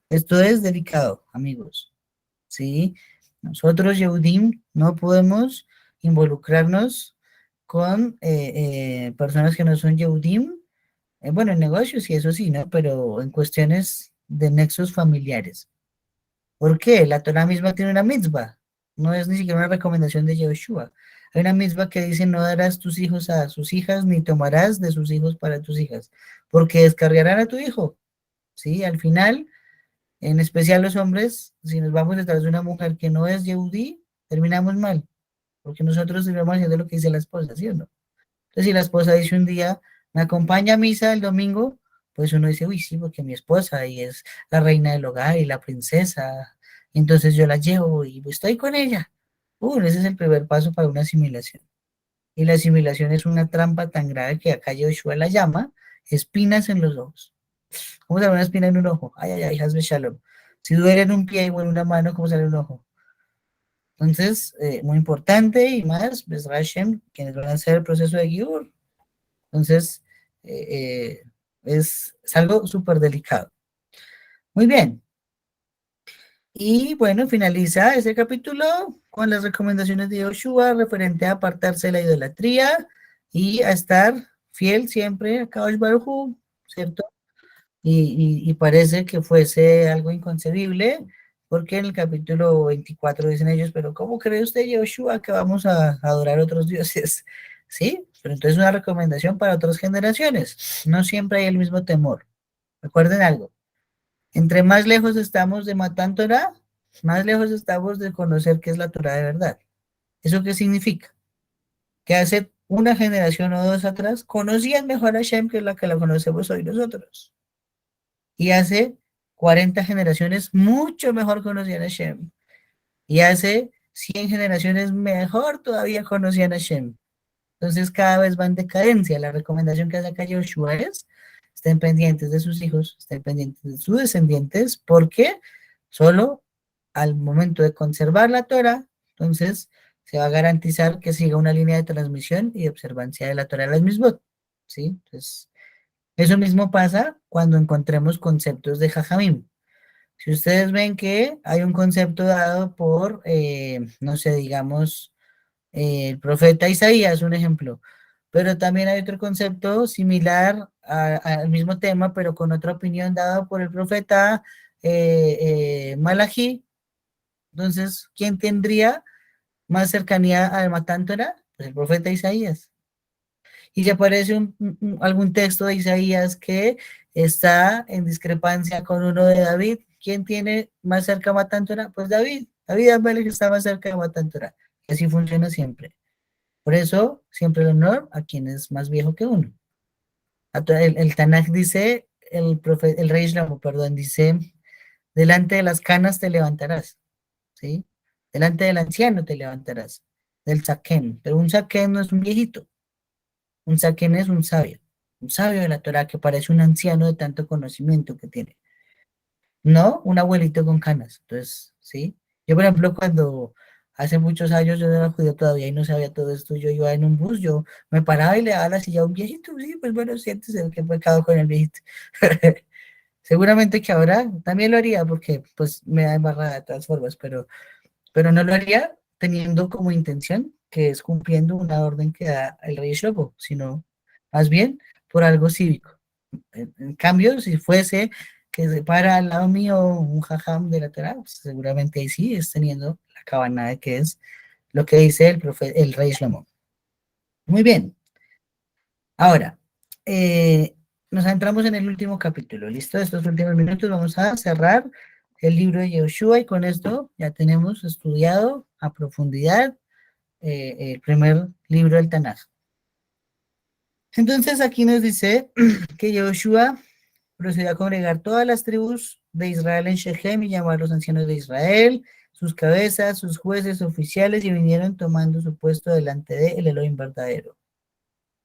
Esto es delicado, amigos, ¿sí? Nosotros, Yehudim, no podemos involucrarnos con personas que no son Yehudim, bueno, en negocios y eso sí, ¿no? Pero en cuestiones de nexos familiares. ¿Por qué? La Torah misma tiene una mitzvah, no es ni siquiera una recomendación de Yeshua. Hay una mitzvah que dice, no darás tus hijos a sus hijas, ni tomarás de sus hijos para tus hijas, porque descargarán a tu hijo, ¿sí? Al final, en especial los hombres, si nos vamos detrás de una mujer que no es Yehudí, terminamos mal, porque nosotros estamos haciendo lo que dice la esposa, ¿sí o no? Entonces, si la esposa dice un día, me acompaña a misa el domingo, pues uno dice, uy, sí, porque mi esposa y es la reina del hogar y la princesa, entonces yo la llevo y estoy con ella. Ese es el primer paso para una asimilación. Y la asimilación es una trampa tan grave que acá Yoshua la llama espinas en los ojos. ¿Cómo sale una espina en un ojo? Ay, ay, ay, hazme shalom. Si duele en un pie o en una mano, ¿cómo sale un ojo? Entonces, muy importante y más, pues Hashem, quienes van a hacer el proceso de Giur. Entonces, es algo súper delicado. Muy bien. Y bueno, finaliza ese capítulo con las recomendaciones de Yoshua referente a apartarse de la idolatría y a estar fiel siempre a Kadosh Baruj Hu, ¿cierto? Y parece que fuese algo inconcebible, porque en el capítulo 24 dicen ellos, pero ¿cómo cree usted, Yoshua, que vamos a adorar otros dioses? Sí, pero entonces una recomendación para otras generaciones. No siempre hay el mismo temor. Recuerden algo, entre más lejos estamos de Matan Torah, más lejos estamos de conocer qué es la Torah de verdad. ¿Eso qué significa? Que hace una generación o dos atrás conocían mejor a Hashem que la que la conocemos hoy nosotros. Y hace 40 generaciones mucho mejor conocían a Hashem. Y hace 100 generaciones mejor todavía conocían a Hashem. Entonces cada vez va en decadencia. La recomendación que hace acá Yoshua es, estén pendientes de sus hijos, estén pendientes de sus descendientes, porque solo al momento de conservar la Torah, entonces se va a garantizar que siga una línea de transmisión y de observancia de la Torah de las mismas. ¿Sí? Entonces, eso mismo pasa cuando encontremos conceptos de Jajamim. Si ustedes ven que hay un concepto dado por, no sé, digamos, el profeta Isaías, un ejemplo, pero también hay otro concepto similar al mismo tema, pero con otra opinión dada por el profeta Malachi. Entonces, ¿quién tendría más cercanía al Matán Torah? Pues el profeta Isaías. Y si aparece algún texto de Isaías que está en discrepancia con uno de David, ¿quién tiene más cerca a Matán Torah? Pues David. David Amelech está más cerca de Matán Torah. Y así funciona siempre. Por eso, siempre el honor a quien es más viejo que uno. El Tanaj dice, el rey Shlomo, perdón, dice, delante de las canas te levantarás, ¿sí? Delante del anciano te levantarás, del saquén. Pero un saquén no es un viejito, un saquén es un sabio de la Torah que parece un anciano de tanto conocimiento que tiene. No un abuelito con canas. Entonces, ¿sí? Yo, por ejemplo, cuando hace muchos años yo no era judío todavía y no sabía todo esto, yo iba en un bus, yo me paraba y le daba la silla a un viejito, sí, pues bueno, siéntese, qué pecado con el viejito. Seguramente que ahora también lo haría porque pues me da embarrada de todas formas, pero no lo haría teniendo como intención que es cumpliendo una orden que da el rey Shlomo, sino más bien por algo cívico. En cambio, si fuese que se para al lado mío un jajam de la Torá, pues seguramente ahí sí es teniendo la cabana de que es lo que dice el rey Shlomo. Muy bien. Ahora, nos entramos en el último capítulo. ¿Listo? Estos últimos minutos vamos a cerrar el libro de Yehoshua y con esto ya tenemos estudiado a profundidad el primer libro del Tanaj. Entonces aquí nos dice que Yehoshua procedió a congregar todas las tribus de Israel en Shechem y llamó a los ancianos de Israel, sus cabezas, sus jueces oficiales, y vinieron tomando su puesto delante de el Elohim verdadero.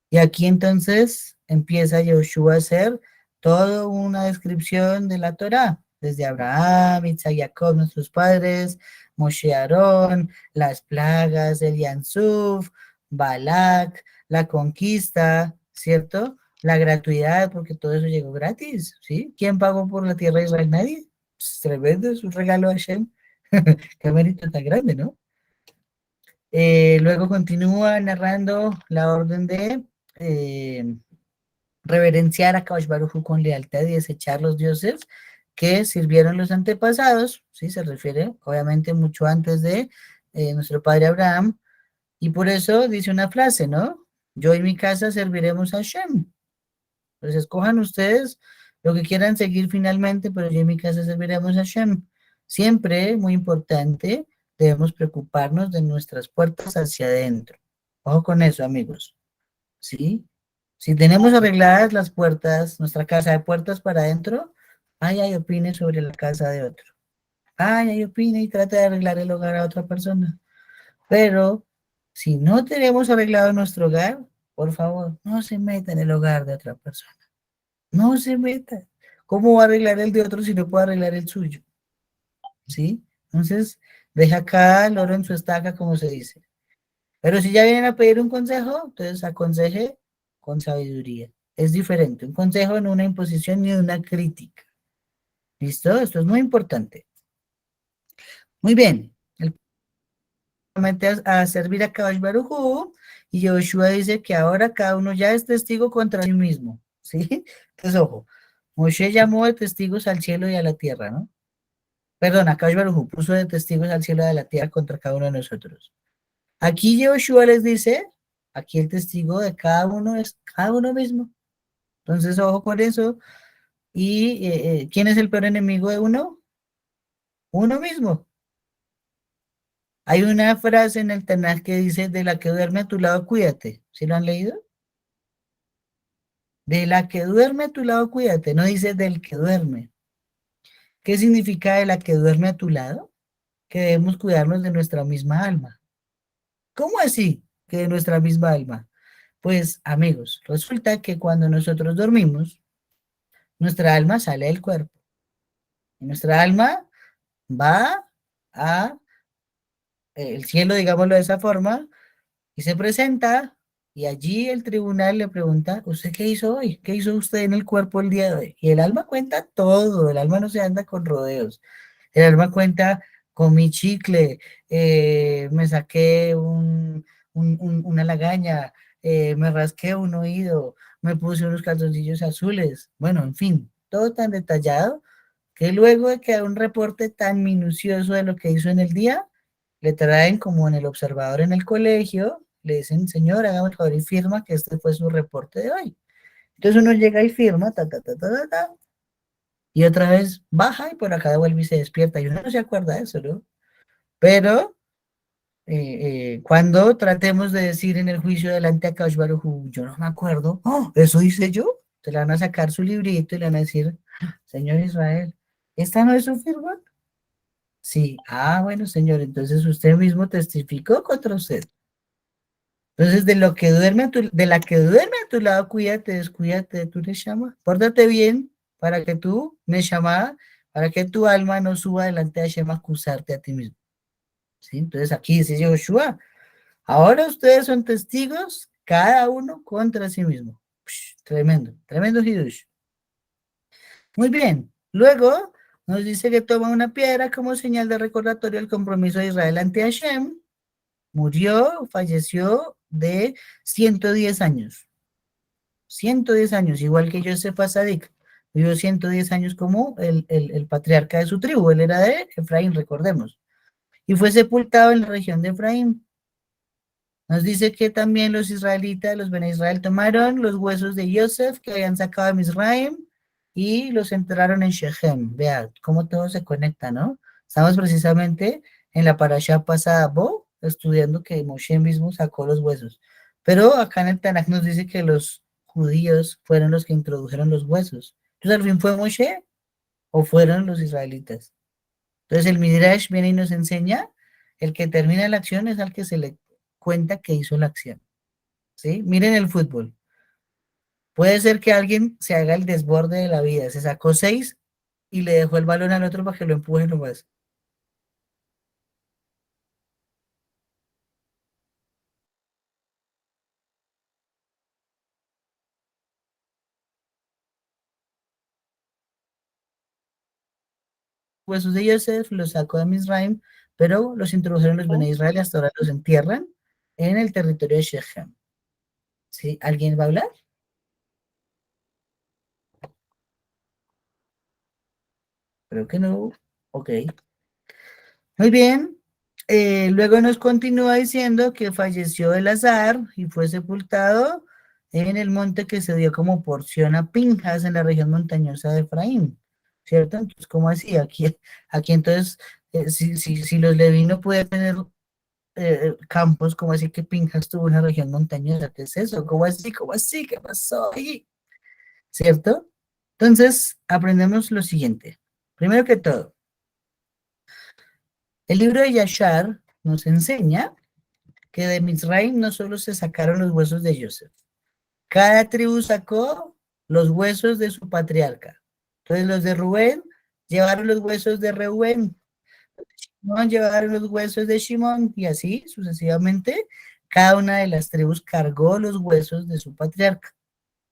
Y aquí entonces empieza Yehoshua a hacer toda una descripción de la Torá, desde Abraham, Isaac, Jacob, nuestros padres, Moshe, Aarón, las plagas, el Yansuf, Balak, la conquista, ¿cierto? La gratuidad, porque todo eso llegó gratis, ¿sí? ¿Quién pagó por la tierra de Israel? Nadie. Es tremendo, es un regalo a Hashem. Qué mérito tan grande, ¿no? Luego continúa narrando la orden de reverenciar a Kadosh Baruj Hu con lealtad y desechar los dioses que sirvieron los antepasados, ¿sí? Se refiere obviamente mucho antes de nuestro padre Abraham, y por eso dice una frase, ¿no? Yo y mi casa serviremos a Hashem. Pues escojan ustedes lo que quieran seguir finalmente, pero yo y mi casa serviremos a Hashem. Siempre, muy importante, debemos preocuparnos de nuestras puertas hacia adentro. Ojo con eso, amigos. ¿Sí? Si tenemos arregladas las puertas, nuestra casa de puertas para adentro, ay, opine sobre la casa de otro. Ay, opine y trate de arreglar el hogar a otra persona. Pero si no tenemos arreglado nuestro hogar, por favor, no se meta en el hogar de otra persona. No se meta. ¿Cómo va a arreglar el de otro si no puede arreglar el suyo? ¿Sí? Entonces, deja acá el oro en su estaca, como se dice. Pero si ya vienen a pedir un consejo, entonces aconseje con sabiduría. Es diferente. Un consejo no una imposición ni una crítica. ¿Listo? Esto es muy importante. Muy bien. A servir a Kadosh Baruj Hu, y Yehoshua dice que ahora cada uno ya es testigo contra sí mismo. ¿Sí? Entonces, ojo. Moshe llamó de testigos al cielo y a la tierra, ¿no? Perdón, a Kadosh Baruj Hu puso de testigos al cielo y a la tierra contra cada uno de nosotros. Aquí Yehoshua les dice, aquí el testigo de cada uno es cada uno mismo. Entonces, ojo con eso. ¿Y quién es el peor enemigo de uno? Uno mismo. Hay una frase en el Tanaj que dice, de la que duerme a tu lado, cuídate. ¿Sí lo han leído? De la que duerme a tu lado, cuídate. No dice del que duerme. ¿Qué significa de la que duerme a tu lado? Que debemos cuidarnos de nuestra misma alma. ¿Cómo así? Que de nuestra misma alma. Pues, amigos, resulta que cuando nosotros dormimos, nuestra alma sale del cuerpo. Y nuestra alma va a el cielo, digámoslo de esa forma, y se presenta, y allí el tribunal le pregunta, ¿usted qué hizo hoy? ¿Qué hizo usted en el cuerpo el día de hoy? Y el alma cuenta todo, el alma no se anda con rodeos. El alma cuenta, comí chicle, me saqué una lagaña, me rasqué un oído, me puse unos calzoncillos azules. Bueno, en fin, todo tan detallado que luego de que da un reporte tan minucioso de lo que hizo en el día, le traen como en el observador en el colegio, le dicen, señor, hágame el favor y firma que este fue su reporte de hoy. Entonces uno llega y firma, y otra vez baja y por acá devuelve y se despierta. Y uno no se acuerda de eso, ¿no? Pero cuando tratemos de decir en el juicio delante a Kadosh Baruj Hu, yo no me acuerdo, oh, eso hice yo, te le van a sacar su librito y le van a decir, señor Israel, ¿esta no es su firma? Sí, bueno, señor, entonces usted mismo testificó contra usted. Entonces, de la que duerme a tu lado, cuídate, descuídate de tu neshama. Pórtate bien para que tu neshama, para que tu alma no suba delante de Hashem a acusarte a ti mismo. ¿Sí? Entonces, aquí dice Yehoshua, ahora ustedes son testigos, cada uno contra sí mismo. Tremendo, tremendo hidush. Muy bien, luego nos dice que toma una piedra como señal de recordatorio del compromiso de Israel ante Hashem. Falleció de 110 años. 110 años, igual que Yosef Azadik. Vivió 110 años como el patriarca de su tribu. Él era de Efraín, recordemos. Y fue sepultado en la región de Efraín. Nos dice que también los israelitas, los Bene Israel, tomaron los huesos de Yosef que habían sacado de Misraim y los enterraron en Shechem. Vea cómo todo se conecta, ¿no? Estamos precisamente en la parashá pasada, Bo, estudiando que Moshe mismo sacó los huesos. Pero acá en el Tanaj nos dice que los judíos fueron los que introdujeron los huesos. Entonces, ¿al fin fue Moshe o fueron los israelitas? Entonces, el Midrash viene y nos enseña, el que termina la acción es al que se le cuenta que hizo la acción. ¿Sí? Miren el fútbol. Puede ser que alguien se haga el desborde de la vida, se sacó 6 y le dejó el balón al otro para que lo empuje nomás. Huesos de Yosef los sacó de Misraim, pero los introdujeron los Bene Israel y hasta ahora los entierran en el territorio de Shechem. ¿Sí? ¿Alguien va a hablar? Creo que no. Ok. Muy bien. Luego nos continúa diciendo que falleció Elazar y fue sepultado en el monte que se dio como porción a Pinjas en la región montañosa de Efraín, ¿cierto? Entonces, ¿cómo así? Aquí entonces, si los Leví no pueden tener campos, ¿cómo así que Pinjas tuvo una región montañosa? ¿Qué es eso? ¿Cómo así? ¿Cómo así? ¿Qué pasó ahí? ¿Cierto? Entonces, aprendemos lo siguiente. Primero que todo, el libro de Yashar nos enseña que de Misraim no solo se sacaron los huesos de Joseph, cada tribu sacó los huesos de su patriarca. Entonces los de Rubén llevaron los huesos de Reuben, Shimón llevaron los huesos de Shimón y así sucesivamente. Cada una de las tribus cargó los huesos de su patriarca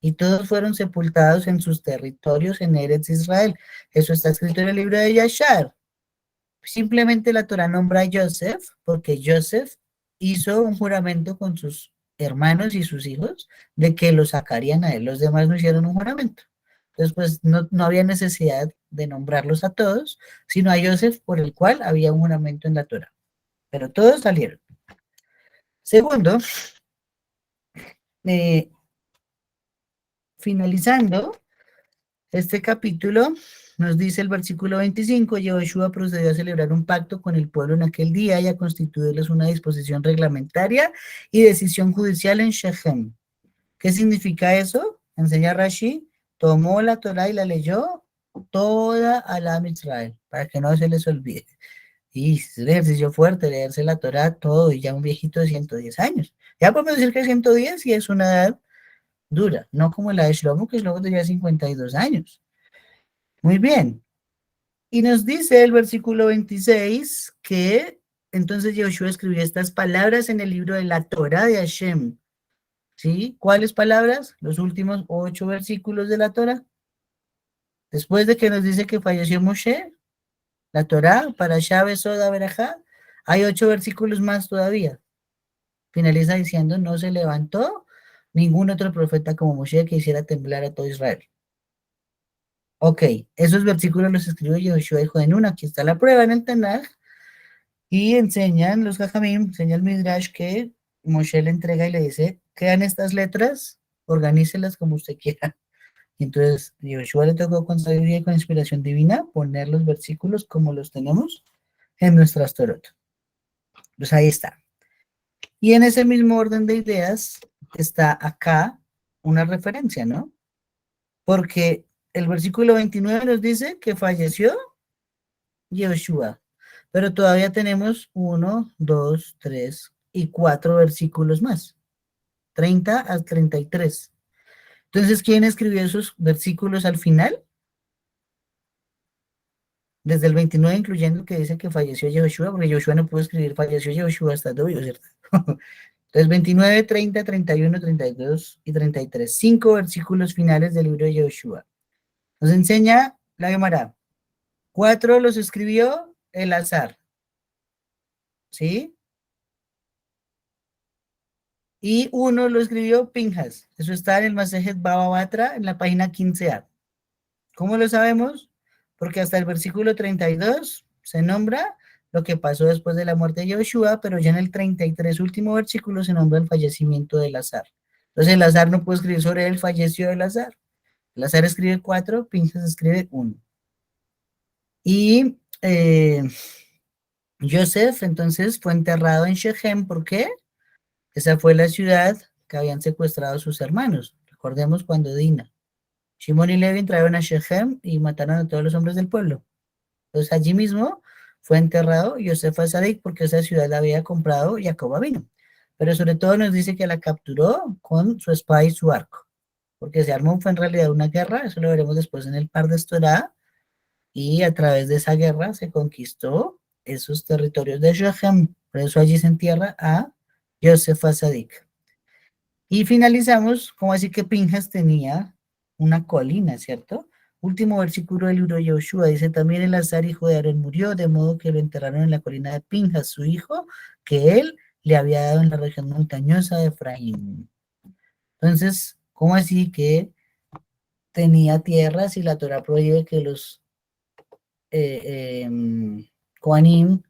y todos fueron sepultados en sus territorios en Eretz Israel. Eso está escrito en el libro de Yashar. Simplemente la Torah nombra a Joseph porque Joseph hizo un juramento con sus hermanos y sus hijos de que lo sacarían a él. Los demás no hicieron un juramento. Entonces, pues no había necesidad de nombrarlos a todos, sino a Joseph por el cual había un juramento en la Torah. Pero todos salieron. Segundo, finalizando este capítulo, nos dice el versículo 25, Yehoshua procedió a celebrar un pacto con el pueblo en aquel día y a constituirles una disposición reglamentaria y decisión judicial en Shechem. ¿Qué significa eso? Enseña Rashi, tomó la Torah y la leyó toda a la Israel, para que no se les olvide. Y es un ejercicio fuerte leerse la Torah todo, y ya un viejito de 110 años. Ya podemos decir que 110 y es una edad dura, no como la de Shlomo, que Shlomo tenía 52 años. Muy bien. Y nos dice el versículo 26 que entonces Yoshua escribió estas palabras en el libro de la Torah de Hashem. ¿Sí? ¿Cuáles palabras? Los últimos 8 versículos de la Torah. Después de que nos dice que falleció Moshe, la Torah, para Shabbat Soda Berajá, hay 8 versículos más todavía. Finaliza diciendo, no se levantó ningún otro profeta como Moshe que hiciera temblar a todo Israel. Ok, esos versículos los escribió Yehoshua hijo de Nun. Aquí está la prueba en el Tanaj. Y enseñan los Jajamim, enseña el Midrash que Moshe le entrega y le dice, quedan estas letras, organícelas como usted quiera. Y entonces Yehoshua le tocó con sabiduría y con inspiración divina poner los versículos como los tenemos en nuestras Torot. Pues ahí está. Y en ese mismo orden de ideas está acá una referencia, ¿no? Porque el versículo 29 nos dice que falleció Yehoshua, pero todavía tenemos 1, 2, 3 y 4 versículos más, 30 a 33. Entonces, ¿quién escribió esos versículos al final? Desde el 29, incluyendo que dice que falleció Yehoshua, porque Yehoshua no pudo escribir falleció Yehoshua hasta Dobio, ¿cierto? Entonces, 29, 30, 31, 32 y 33. 5 versículos finales del libro de Yehoshua. Nos enseña la Gemara. 4 los escribió Elazar. ¿Sí? y uno lo escribió Pinjas. Eso está en el Masejet Baba Batra, en la página 15a. ¿Cómo lo sabemos? Porque hasta el versículo 32 se nombra lo que pasó después de la muerte de Yoshua, pero ya en el 33, último versículo, se nombra el fallecimiento de Elazar. Entonces Elazar no puede escribir sobre él, falleció Elazar. Elazar escribe 4, Pinjas escribe 1. Y Joseph entonces fue enterrado en Shechem. ¿Por qué? Esa fue la ciudad que habían secuestrado sus hermanos. Recordemos cuando Dina, Shimon y Levi entraron a Shechem y mataron a todos los hombres del pueblo. Entonces allí mismo fue enterrado Yosef Azadik porque esa ciudad la había comprado Jacob vino. Pero sobre todo nos dice que la capturó con su espada y su arco. Porque se armó fue en realidad una guerra, eso lo veremos después en el Pardes Torah, y a través de esa guerra se conquistó esos territorios de Shechem. Por eso allí se entierra a Yosef Azadik. Y finalizamos, como así que Pinjas tenía una colina, ¿cierto? Último versículo del libro de Yoshua, dice, también Elazar, hijo de Aarón, murió, de modo que lo enterraron en la colina de Pinjas, su hijo, que él le había dado en la región montañosa de Efraín. Entonces, ¿cómo así que tenía tierras y la Torah prohíbe que los Kohanim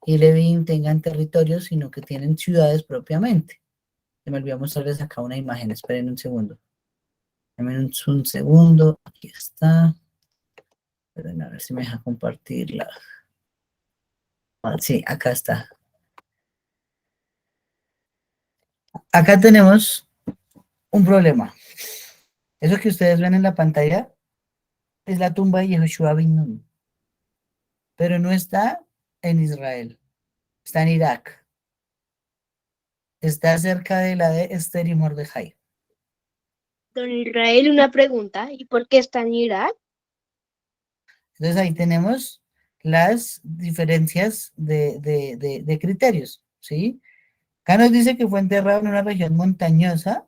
y Levín tengan territorios, sino que tienen ciudades propiamente? Se me olvidó mostrarles acá una imagen, esperen un segundo. Dame un segundo, aquí está. Esperen a ver si me deja compartirla. Ah, sí, acá está. Acá tenemos un problema. Eso que ustedes ven en la pantalla es la tumba de Yehoshua bin Nun, pero no está en Israel, está en Irak. Está cerca de la de Esther y Mordejai. Don Israel, una pregunta. ¿Y por qué está en Irak? Entonces ahí tenemos las diferencias de criterios, ¿sí? Acá nos dice que fue enterrado en una región montañosa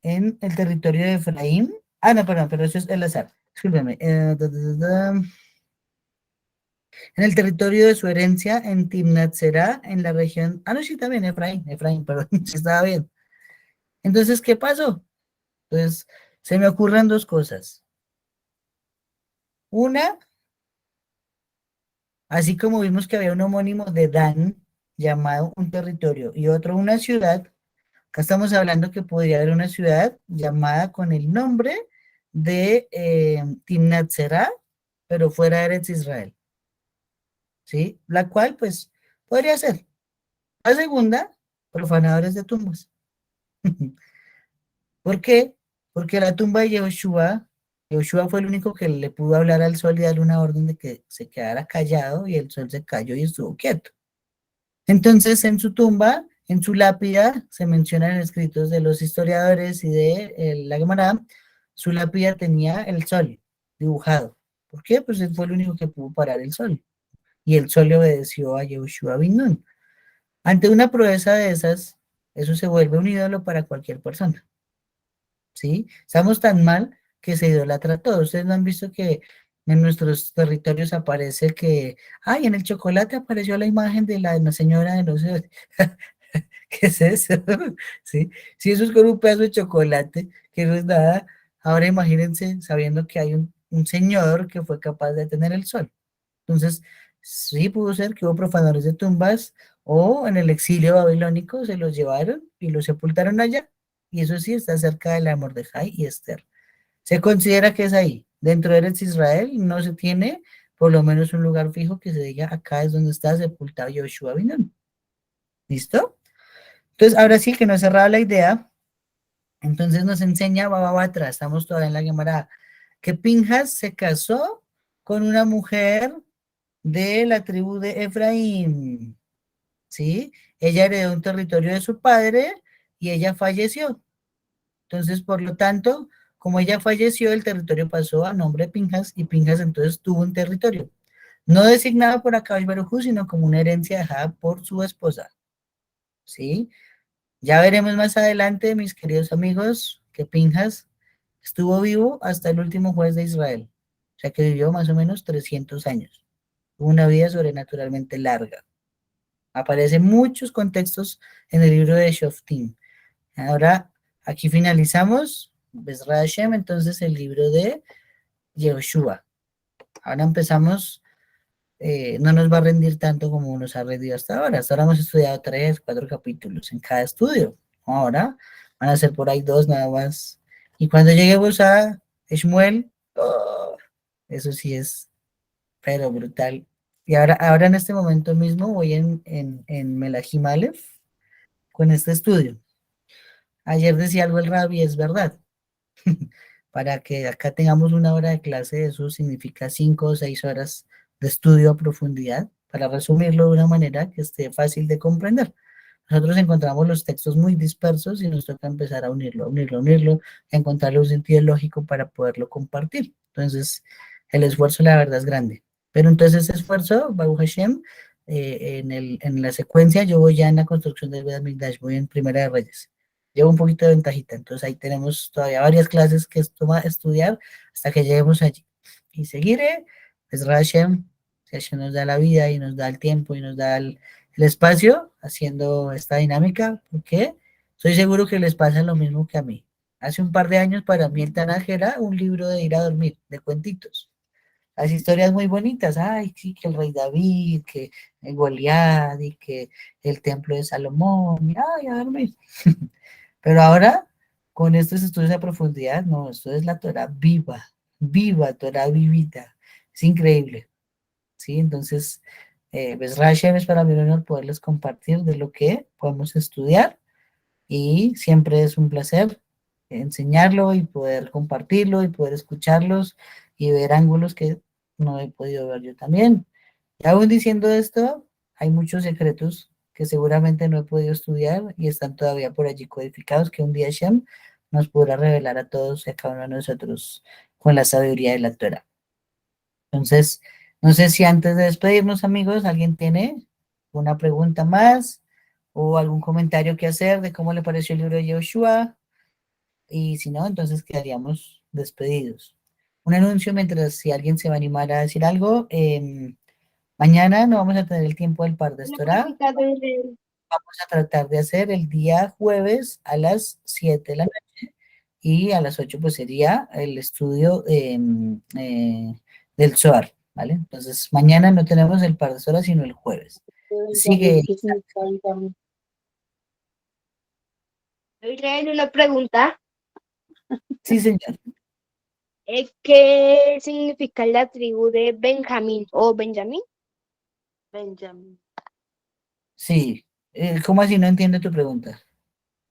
en el territorio de Efraín. Ah, no, perdón, pero eso es Elazar. Discúlpeme. En el territorio de su herencia, en Timnat Será, en la región. Ah, no, sí, también Efraín, perdón, sí estaba bien. Entonces, ¿qué pasó? Pues se me ocurren dos cosas. Una, así como vimos que había un homónimo de Dan llamado un territorio y otro una ciudad, acá estamos hablando que podría haber una ciudad llamada con el nombre de Timnat Será, pero fuera de Eretz Israel, ¿sí? La cual, pues, podría ser. La segunda, profanadores de tumbas. ¿Por qué? Porque la tumba de Yehoshua fue el único que le pudo hablar al sol y darle una orden de que se quedara callado y el sol se cayó y estuvo quieto. Entonces, en su tumba, en su lápida, se mencionan escritos de los historiadores y de la Gemara, su lápida tenía el sol dibujado. ¿Por qué? Pues él fue el único que pudo parar el sol. Y el sol le obedeció a Yehoshua bin Nun. Ante una proeza de esas, eso se vuelve un ídolo para cualquier persona. ¿Sí? Estamos tan mal que se idolatra todo. Ustedes no han visto que en nuestros territorios aparece que, ay, en el chocolate apareció la imagen de la señora de no sé, ¿qué es eso? ¿Sí? Si eso es con un pedazo de chocolate, que no es nada, ahora imagínense sabiendo que hay un señor que fue capaz de tener el sol. Entonces, sí pudo ser que hubo profanadores de tumbas o en el exilio babilónico se los llevaron y los sepultaron allá. Y eso sí está cerca de la de Mordejai y Esther. Se considera que es ahí. Dentro de Eretz Israel no se tiene por lo menos un lugar fijo que se diga acá es donde está sepultado Yoshua bin Nun. ¿Listo? Entonces, ahora sí que nos cerraba la idea. Entonces nos enseña Baba Batra, estamos todavía en la Gemara, que Pinjas se casó con una mujer de la tribu de Efraín, ¿sí? Ella heredó un territorio de su padre y ella falleció. Entonces, por lo tanto, como ella falleció, el territorio pasó a nombre de Pinjas y Pinjas entonces tuvo un territorio, no designado por Akadosh Baruj Hu, sino como una herencia dejada por su esposa, ¿sí? Ya veremos más adelante, mis queridos amigos, que Pinjas estuvo vivo hasta el último juez de Israel, o sea que vivió más o menos 300 años, una vida sobrenaturalmente larga. Aparecen muchos contextos en el libro de Shoftim. Ahora, aquí finalizamos, Bezrat Hashem, entonces el libro de Yehoshua. Ahora empezamos, no nos va a rendir tanto como nos ha rendido hasta ahora. Hasta ahora hemos estudiado 3, 4 capítulos en cada estudio. Ahora van a ser por ahí 2 nada más. Y cuando lleguemos a Shmuel, oh, eso sí es, pero brutal. Y ahora en este momento mismo voy en Melahim Aleph con este estudio. Ayer decía algo el Rabbi, es verdad. Para que acá tengamos una hora de clase, eso significa 5 o 6 horas de estudio a profundidad, para resumirlo de una manera que esté fácil de comprender. Nosotros encontramos los textos muy dispersos y nos toca empezar a unirlo, encontrarle un sentido lógico para poderlo compartir. Entonces, el esfuerzo, la verdad, es grande. Pero entonces ese esfuerzo, Baruch Hashem, en la secuencia, yo voy ya en la construcción del Beit HaMikdash, voy en Primera de Reyes. Llevo un poquito de ventajita, entonces ahí tenemos todavía varias clases que estudiar hasta que lleguemos allí. Y seguiré, pues Hashem, si Hashem nos da la vida y nos da el tiempo y nos da el espacio haciendo esta dinámica, porque estoy seguro que les pasa lo mismo que a mí. Hace un par de años para mí el Tanaj era un libro de ir a dormir, de cuentitos. Las historias muy bonitas, ay, sí, que el rey David, que el Goliat, y que el templo de Salomón, y ay, a dormir. Pero ahora, con estos estudios a profundidad, no, esto es la Torah viva, Torah vivita. Es increíble, ¿sí? Entonces, Bezrat Hashem es para mí un honor poderles compartir de lo que podemos estudiar y siempre es un placer enseñarlo y poder compartirlo y poder escucharlos y ver ángulos que no he podido ver yo también. Y aún diciendo esto, hay muchos secretos que seguramente no he podido estudiar y están todavía por allí codificados, que un día Hashem nos podrá revelar a todos y a cada uno de nosotros con la sabiduría de la Torah. Entonces, no sé si antes de despedirnos, amigos, alguien tiene una pregunta más o algún comentario que hacer de cómo le pareció el libro de Yehoshua, y si no, entonces quedaríamos despedidos. Un anuncio mientras si alguien se va a animar a decir algo. Mañana no vamos a tener el tiempo del par de Torah. Vamos a tratar de hacer el día jueves a las 7 de la noche y a las 8 pues sería el estudio del Zohar, ¿vale? Entonces mañana no tenemos el par de Torah sino el jueves. Sigue. Israel, una pregunta. Sí, señor. ¿Qué significa la tribu de Benjamín o Benjamín? Benjamin. Sí. ¿Cómo así? No entiendo tu pregunta.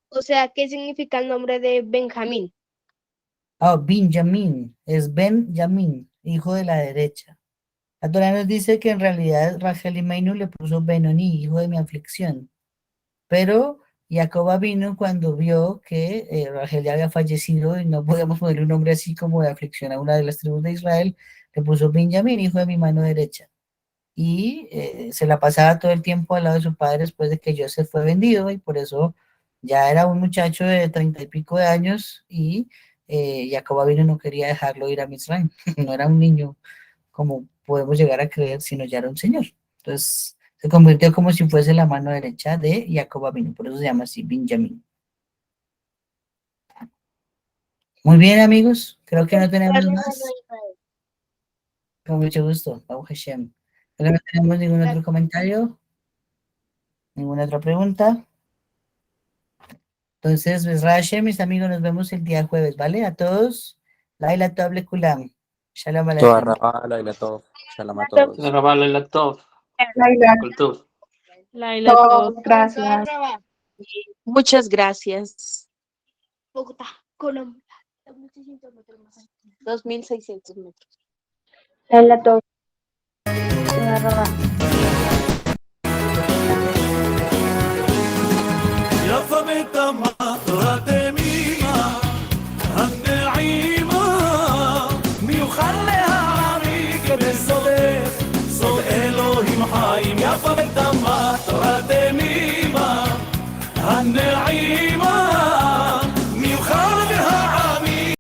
O sea, ¿qué significa el nombre de Benjamín? Ah, Benjamín. Es Benjamín, hijo de la derecha. La Torah nos dice que en realidad Rachel Imeinu le puso Benoni, hijo de mi aflicción. Pero Jacob vino cuando vio que Rachel ya había fallecido y no podíamos ponerle un nombre así como de aflicción a una de las tribus de Israel, le puso Benjamín, hijo de mi mano derecha. Y se la pasaba todo el tiempo al lado de su padre después de que Joseph fue vendido, y por eso ya era un muchacho de 30 y pico de años, y Jacob vino no quería dejarlo ir a Misraim. No era un niño como podemos llegar a creer, sino ya era un señor. Entonces se convirtió como si fuese la mano derecha de Jacob vino, por eso se llama así Benjamín. Muy bien, amigos, creo que no tenemos más. Con mucho gusto, Baruch Hashem. Creo que no tenemos ningún otro comentario, ninguna otra pregunta. Entonces, Bezrat Hashem, mis amigos, nos vemos el día jueves, ¿vale? A todos, Laila Tov Lekulam. Shalom Toda Aleichem. Rabá, la Tov, Shalom a todos. Laila Tov. Laila, Kol Tov. Laila, todos, gracias. muchas gracias. Bogotá, Colombia. 2.600 metros. Laila, todos. يا ثبت ما ترى ميما النعيمة ميخليها عريق بالصدق صد إلهي محايم يا ثبت